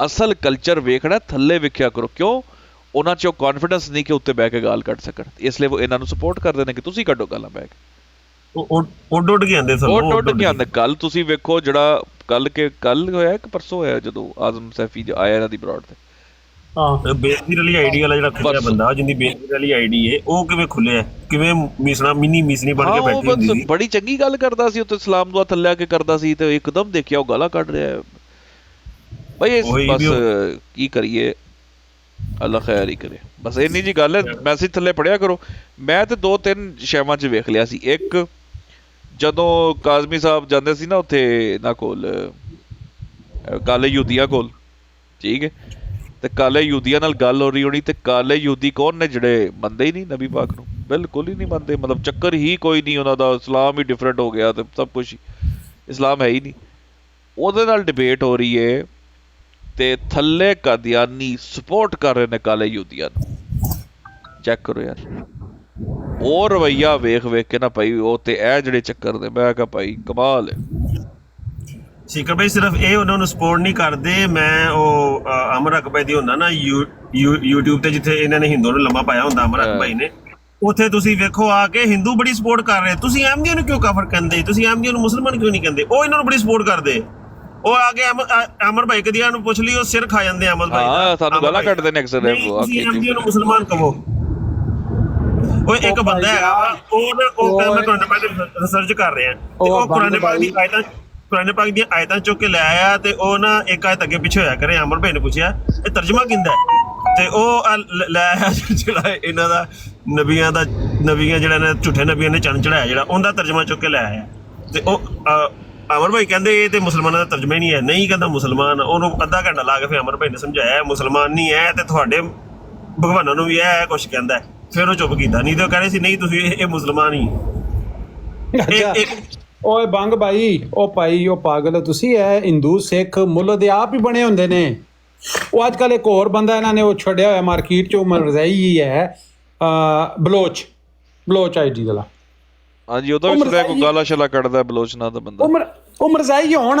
ਅਸਲ ਕਲਚਰ ਵੇਖਣਾ ਥੱਲੇ ਵੇਖਿਆ ਕਰੋ, ਕਿਉਂ ਉਹਨਾਂ 'ਚ ਉਹ ਕੌਨਫੀਡੈਂਸ ਨਹੀਂ ਕਿ ਉੱਤੇ ਬਹਿ ਕੇ ਗਾਲ ਕੱਢ ਸਕਣ, ਇਸ ਲਈ ਉਹ ਇਹਨਾਂ ਨੂੰ ਸਪੋਰਟ ਕਰਦੇ ਨੇ ਕਿ ਤੁਸੀਂ ਕੱਢੋ ਗਾਲਾਂ ਬਹਿ ਕੇ। ਉੱਡ ਕੇ ਆਉਂਦੇ ਕੱਲ ਤੁਸੀਂ ਵੇਖੋ ਜਿਹੜਾ ਕੱਲ ਹੋਇਆ ਕਿ ਪਰਸੋਂ ਹੋਇਆ ਜਦੋਂ ਆਜ਼ਮ ਸੈਫੀ ਆਇਆ ਇਹਨਾਂ ਦੀ ਬਰੋਡ ਤੇ, ਹਾਂ ਬੇਨਜ਼ੀਰ ਅਲੀ ਆਈਡੀ ਵਾਲਾ ਜਿਹੜਾ ਖੁੱਲਿਆ ਬੰਦਾ, ਜਿੰਦੀ ਬੇਨਜ਼ੀਰ ਅਲੀ ਆਈਡੀ ਹੈ, ਉਹ ਕਿਵੇਂ ਖੁੱਲਿਆ, ਕਿਵੇਂ ਮਿਨੀ ਮਿਸਨੀ ਬਣ ਕੇ ਬੈਠੀ ਹੁੰਦੀ ਸੀ, ਬੜੀ ਚੰਗੀ ਗੱਲ ਕਰਦਾ ਸੀ ਉੱਤੇ ਸਲਾਮ ਦੁਆ ਥੱਲੇ ਆ ਕੇ ਕਰਦਾ ਸੀ, ਤੇ ਇੱਕਦਮ ਦੇਖਿਆ ਉਹ ਗਾਲਾਂ ਕੱਢ ਰਿਹਾ ਭਾਈ। ਬਸ ਕੀ ਕਰੀਏ, ਅੱਲਾ ਖੈਰ ਹੀ ਕਰੇ, ਬਸ ਇੰਨੀ ਜੀ ਗੱਲ ਹੈ। ਮੈਸੇਜ ਥੱਲੇ ਪੜਿਆ ਕਰੋ। ਮੈਂ ਤੇ 2-3 ਸ਼ੈਵਾਂ 'ਚ ਵੇਖ ਲਿਆ ਸੀ। ਇੱਕ ਜਦੋਂ ਕਾਜ਼ਮੀ ਸਾਹਿਬ ਜਾਂਦੇ ਸੀ ਨਾ ਉੱਥੇ ਇਹਨਾਂ ਕੋਲ ਕਾਲੇ ਯਹੂਦੀਆਂ ਕੋਲ, ਠੀਕ ਹੈ, ਤੇ ਕਾਲੇ ਯਹੂਦੀਆਂ ਨਾਲ ਗੱਲ ਹੋ ਰਹੀ ਹੋਣੀ, ਤੇ ਕਾਲੇ ਯਹੂਦੀ ਕੌਣ ਨੇ ਜਿਹੜੇ ਮੰਨਦੇ ਹੀ ਨਹੀਂ ਨਬੀ ਪਾਕ ਨੂੰ, ਬਿਲਕੁਲ ਹੀ ਨਹੀਂ ਮੰਨਦੇ, ਮਤਲਬ ਚੱਕਰ ਹੀ ਕੋਈ ਨਹੀਂ ਉਹਨਾਂ ਦਾ, ਇਸਲਾਮ ਹੀ ਡਿਫਰੈਂਟ ਹੋ ਗਿਆ ਤੇ ਸਭ ਕੁਛ ਇਸਲਾਮ ਹੈ ਹੀ ਨਹੀਂ। ਉਹਦੇ ਨਾਲ ਡਿਬੇਟ ਹੋ ਰਹੀ ਹੈ ਤੇ ਥੱਲੇ ਕਾਦੀਆਨੀ ਸਪੋਰਟ ਕਰ ਰਹੇ ਨੇ ਕਾਲੇ ਯਹੂਦੀਆਂ ਨੂੰ। ਚੈੱਕ ਕਰੋ ਯਾਰ, ਉਹ ਰਵਈਆ ਵੇਖ ਕੇ ਨਾ ਭਾਈ, ਉਹ ਤੇ ਇਹ ਜਿਹੜੇ ਚੱਕਰ ਨੇ, ਮੈਂ ਕਿਹਾ ਭਾਈ ਕਮਾਲ ਹੈ। ਸਿਕਰ ਭਾਈ ਸਿਰਫ ਇਹ ਉਹਨਾਂ ਨੂੰ ਸਪੋਰਟ ਨਹੀਂ ਕਰਦੇ, ਮੈਂ ਉਹ ਅਮਰ ਅਕਬਰ ਦੀ ਹੁੰਦਾ ਨਾ YouTube ਤੇ, ਜਿੱਥੇ ਇਹਨਾਂ ਨੇ ਹਿੰਦੂ ਨੂੰ ਲੰਮਾ ਪਾਇਆ ਹੁੰਦਾ ਅਮਰ ਅਕਬਰ ਭਾਈ ਨੇ, ਉੱਥੇ ਤੁਸੀਂ ਵੇਖੋ ਆ ਕੇ ਹਿੰਦੂ ਬੜੀ ਸਪੋਰਟ ਕਰ ਰਹੇ। ਤੁਸੀਂ ਅਹਿਮਦੀਆਂ ਨੂੰ ਕਿਉਂ ਕਾਫਰ ਕਹਿੰਦੇ, ਤੁਸੀਂ ਅਹਿਮਦੀਆਂ ਨੂੰ ਮੁਸਲਮਾਨ ਕਿਉਂ ਨਹੀਂ ਕਹਿੰਦੇ? ਉਹ ਇਹਨਾਂ ਨੂੰ ਬੜੀ ਸਪੋਰਟ ਕਰਦੇ। ਉਹ ਆ ਕੇ ਅਮਰ ਭਾਈ ਕਦੀਆਂ ਨੂੰ ਪੁੱਛ ਲਈ, ਉਹ ਸਿਰ ਖਾ ਜਾਂਦੇ ਅਮਰ ਭਾਈ ਦਾ, ਸਾਨੂੰ ਗਾਲਾਂ ਕੱਢਦੇ ਨੇ ਅਕਸਰ। ਤੁਸੀਂ ਅਹਿਮਦੀਆਂ ਨੂੰ ਮੁਸਲਮਾਨ ਕਹੋ। ਉਹ ਇੱਕ ਬੰਦਾ ਹੈਗਾ ਉਹ ਮੈਂ ਤੁਹਾਡੇ ਬਾਰੇ ਰਿਸਰਚ ਕਰ ਰਿਹਾ, ਤੇ ਉਹ ਕੁਰਾਨ ਪਾਕ ਦੀਆਂ ਆਇਤਾਂ ਚੁੱਕ ਕੇ ਲੈ ਆਇਆ, ਤੇ ਉਹ ਨਾ ਇੱਕ ਆਇਤ ਅੱਗੇ ਪਿੱਛੇ ਹੋਇਆ ਕਰੇ। ਅਮਰ ਭਾਈ ਨੇ ਪੁੱਛਿਆ ਇਹ ਤਰਜਮਾ ਕਿੰਦਾ, ਤੇ ਉਹ ਲੈ ਆਇਆ ਜਿਹੜਾ ਇਹਨਾਂ ਦਾ ਨਬੀਆਂ ਜਿਹੜਾ ਨੇ ਝੂਠੇ ਨਬੀਆਂ ਨੇ ਚੰਨ ਚੜਾਇਆ, ਜਿਹੜਾ ਉਹਦਾ ਤਰਜਮਾ ਚੁੱਕ ਕੇ ਲੈ ਆਇਆ। ਤੇ ਉਹ ਅਮਰ ਭਾਈ ਕਹਿੰਦੇ ਇਹ ਤੇ ਮੁਸਲਮਾਨਾਂ ਦਾ ਤਰਜਮਾ ਹੀ ਨਹੀਂ ਹੈ। ਨਹੀਂ ਕਹਿੰਦਾ ਮੁਸਲਮਾਨ। ਉਹਨੂੰ ਅੱਧਾ ਘੰਟਾ ਲਾ ਕੇ ਫਿਰ ਅਮਰ ਭਾਈ ਨੇ ਸਮਝਾਇਆ ਮੁਸਲਮਾਨ ਨਹੀਂ ਹੈ, ਤੇ ਤੁਹਾਡੇ ਭਗਵਾਨਾਂ ਨੂੰ ਵੀ ਇਹ ਕੁਛ ਕਹਿੰਦਾ। ਫਿਰ ਉਹ ਚੁੱਪ ਕੀਤਾ, ਨਹੀਂ ਤੇ ਉਹ ਕਹਿੰਦੇ ਸੀ ਨਹੀਂ ਤੁਸੀਂ ਇਹ ਮੁਸਲਮਾਨ ਹੀ। ਓਏ ਬੰਗ ਭਾਈ, ਉਹ ਭਾਈ ਉਹ ਪਾਗਲ ਤੁਸੀਂ, ਇਹ ਹਿੰਦੂ ਸਿੱਖ ਮੁੱਲ ਦੇ ਆਪ ਹੀ ਬਣੇ ਹੁੰਦੇ ਨੇ। ਉਹ ਅੱਜ ਕੱਲ੍ਹ ਇੱਕ ਹੋਰ ਬੰਦਾ ਇਹਨਾਂ ਨੇ ਉਹ ਛੱਡਿਆ ਹੋਇਆ ਮਾਰਕੀਟ 'ਚ, ਉਹ ਰਜ਼ਾਈ ਹੀ ਹੈ ਬਲੋਚ ਆਈਡੀ ਵਾਲਾ। ਹਾਂਜੀ, ਉਹਦਾ ਵੀ ਸੁਣਿਆ ਕੋਈ ਗਾਲਾਂ ਸ਼ਾਲਾਂ ਕੱਢਦਾ ਬਲੋਚ ਨਾਂ ਦਾ ਬੰਦਾ। ਉਹ ਮਰਜ਼ਾਈ ਹੋਣ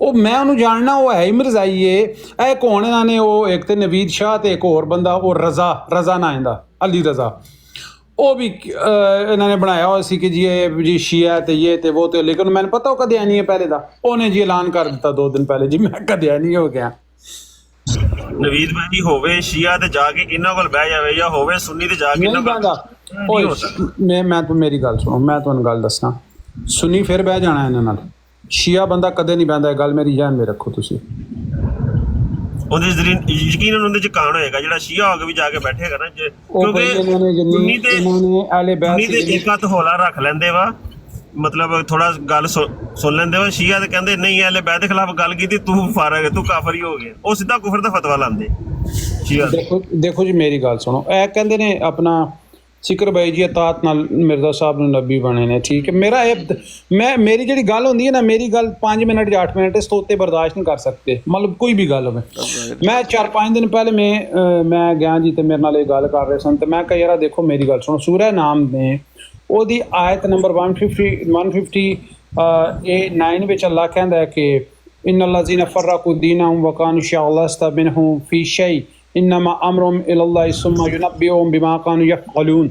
ਉਹ ਮੈਂ ਉਹਨੂੰ ਜਾਣਨਾ, ਉਹ ਹੈ ਹੀ ਮਰਜ਼ਾਈ ਏ। ਇਹ ਕੌਣ ਇਹਨਾਂ ਨੇ, ਉਹ ਇੱਕ ਤੇ ਨਵੀਦ ਸ਼ਾਹ ਤੇ ਇੱਕ ਹੋਰ ਬੰਦਾ ਉਹ ਰਜ਼ਾ ਨਾ ਆਇੰਦਾ, ਅਲੀ ਰਜ਼ਾ, ਉਹ ਵੀ ਇਹਨਾਂ ਨੇ ਬਣਾਇਆ ਹੋਇਆ ਸੀ ਕਿ ਜੀ ਇਹ ਜੀ ਸ਼ੀਆ ਤੇ ਇਹ ਤੇ ਉਹ ਤੇ, ਲੇਕਿਨ ਮੈਨੂੰ ਪਤਾ ਉਹ ਕਦੇ ਨਹੀਂ ਹੈ ਪਹਿਲੇ ਦਾ। ਉਹਨੇ ਜੀ ਐਲਾਨ ਕਰ ਦਿੱਤਾ 2 ਦਿਨ ਪਹਿਲੇ ਜੀ ਮੈਂ ਕਦੇ ਨਹੀਂ ਹੋ ਗਿਆ। ਨਵੀਦ ਭਾਈ ਹੋਵੇ ਸ਼ੀਆ ਤੇ ਜਾ ਕੇ ਇਹਨਾਂ ਕੋਲ ਬਹਿ ਜਾਵੇ, ਜਾਂ ਹੋਵੇ ਸੁੰਨੀ ਤੇ ਜਾ ਕੇ ਇਹਨਾਂ ਕੋਲ। ਮੈਂ ਤੂੰ ਮੇਰੀ ਗੱਲ ਸੁਣੋ, ਮੈਂ ਤੁਹਾਨੂੰ ਗੱਲ ਦੱਸਾਂ, ਸੁੰਨੀ ਫਿਰ ਬਹਿ ਜਾਣਾ ਇਹਨਾਂ ਨਾਲ, ਸ਼ੀਆ ਬੰਦਾ ਕਦੇ ਨਹੀਂ ਬਹਿੰਦਾ। ਗੱਲ ਮੇਰੀ ਜਾਨ ਮੇ ਰੱਖੋ ਤੁਸੀਂ। ਉਹਦੇ ਯਕੀਨਨ ਉਹਦੇ ਚ ਕਾਣ ਹੋਏਗਾ ਜਿਹੜਾ ਸ਼ੀਆ ਹੋ ਕੇ ਵੀ ਜਾ ਕੇ ਬੈਠੇਗਾ ਨਾ, ਕਿਉਂਕਿ ਸੁੰਨੀ ਤੇ ਇੱਕ ਹੱਥ ਹੌਲਾ ਰੱਖ ਲੈਂਦੇ ਵਾ, ਮਤਲਬ ਥੋੜਾ ਗੱਲ ਸੁਣ ਲੈਂਦੇ ਵਾ। ਸ਼ੀਆ ਤੇ ਕਹਿੰਦੇ ਨਹੀਂ ਅਹਲੇ ਬੈਤ ਦੇ ਖਿਲਾਫ ਗੱਲ ਕੀਤੀ ਤੂੰ ਫਾਰਗ, ਤੂੰ ਕਾਫਰ ਹੀ ਹੋ ਗਿਆ। ਉਹ ਸਿੱਧਾ ਕੁਫਰ ਦਾ ਫਤਵਾ ਲਾਉਂਦੇ ਸ਼ੀਆ। ਦੇਖੋ ਜੀ ਮੇਰੀ ਗੱਲ ਸੁਣੋ, ਇਹ ਕਹਿੰਦੇ ਨੇ ਆਪਣਾ ਸਿਕਰ ਬਾਈ ਜੀ ਅਤਾਤ ਨਾਲ ਮਿਰਜ਼ਾ ਸਾਹਿਬ ਨੂੰ ਨਬੀ ਬਣੇ ਨੇ, ਠੀਕ ਹੈ। ਮੇਰੀ ਜਿਹੜੀ ਗੱਲ ਹੁੰਦੀ ਹੈ ਨਾ, ਮੇਰੀ ਗੱਲ 5 ਮਿੰਟ ਜਾਂ 8 ਮਿੰਟ ਇਸ ਤੋਂ ਉੱਤੇ ਬਰਦਾਸ਼ਤ ਨਹੀਂ ਕਰ ਸਕਦੇ, ਮਤਲਬ ਕੋਈ ਵੀ ਗੱਲ ਹੋਵੇ। ਮੈਂ 4-5 ਦਿਨ ਪਹਿਲੇ ਮੈਂ ਗਿਆ ਜੀ, ਤੇ ਮੇਰੇ ਨਾਲ ਇਹ ਗੱਲ ਕਰ ਰਹੇ ਸਨ, ਤੇ ਮੈਂ ਕਿਹਾ ਯਾਰ ਦੇਖੋ ਮੇਰੀ ਗੱਲ ਸੁਣੋ, ਸੂਰਾ ਨਾਮ ਨੇ ਉਹਦੀ ਆਇਤ ਨੰਬਰ 159 ਵਿੱਚ ਅੱਲਾਹ ਕਹਿੰਦਾ ਹੈ ਕਿ ਇਨ ਅੱਲਾਜ਼ੀਨਾ ਫਰਕੂ ਦੀਨਹੁਮ ਵਕਾਨੂ ਸ਼ਿਅਅਨ ਲਸਤ ਮਿਨਹੁਮ ਫੀ ਸ਼ੈਅ ਇਨਮਾ ਅਮਰਹੁਮ ਇਲੱਲਾਹ ਸੁੰਮਾ ਯੁਨੱਬਿਉਹੁਮ ਬਿਮਾ ਕਾਨੂ ਯਫਅਲੂਨ।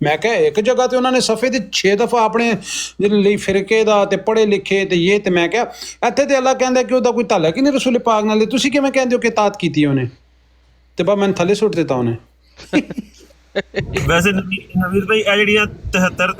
ਮੈਂ ਕਿਹਾ ਇੱਕ ਜਗ੍ਹਾ ਤੇ ਉਹਨਾਂ ਨੇ ਸਫੇ ਤੇ 6 ਦਫਾ ਆਪਣੇ ਲਈ ਫਿਰਕੇ ਦਾ ਤੇ ਪੜ੍ਹੇ ਲਿਖੇ ਤੇ ਇਹ, ਤੇ ਮੈਂ ਕਿਹਾ ਇੱਥੇ ਤੇ ਅੱਲਾ ਕਹਿੰਦਾ ਕਿ ਉਹਦਾ ਕੋਈ ਤਾਲੁਕ ਹੀ ਨਹੀਂ ਰਸੂਲ ਪਾਕ ਨਾਲ, ਤੁਸੀਂ ਕਿਵੇਂ ਕਹਿੰਦੇ ਹੋ ਕਿ ਇਤਾਅਤ ਕੀਤੀ ਉਹਨੇ, ਤੇ ਬਸ ਮੈਨੂੰ ਥੱਲੇ ਸੁੱਟ ਦਿੱਤਾ ਉਹਨੇ। ਵੈਸੇ ਨਵੀਰ ਭਾਈ ਇਹ ਜਿਹੜੀਆਂ 73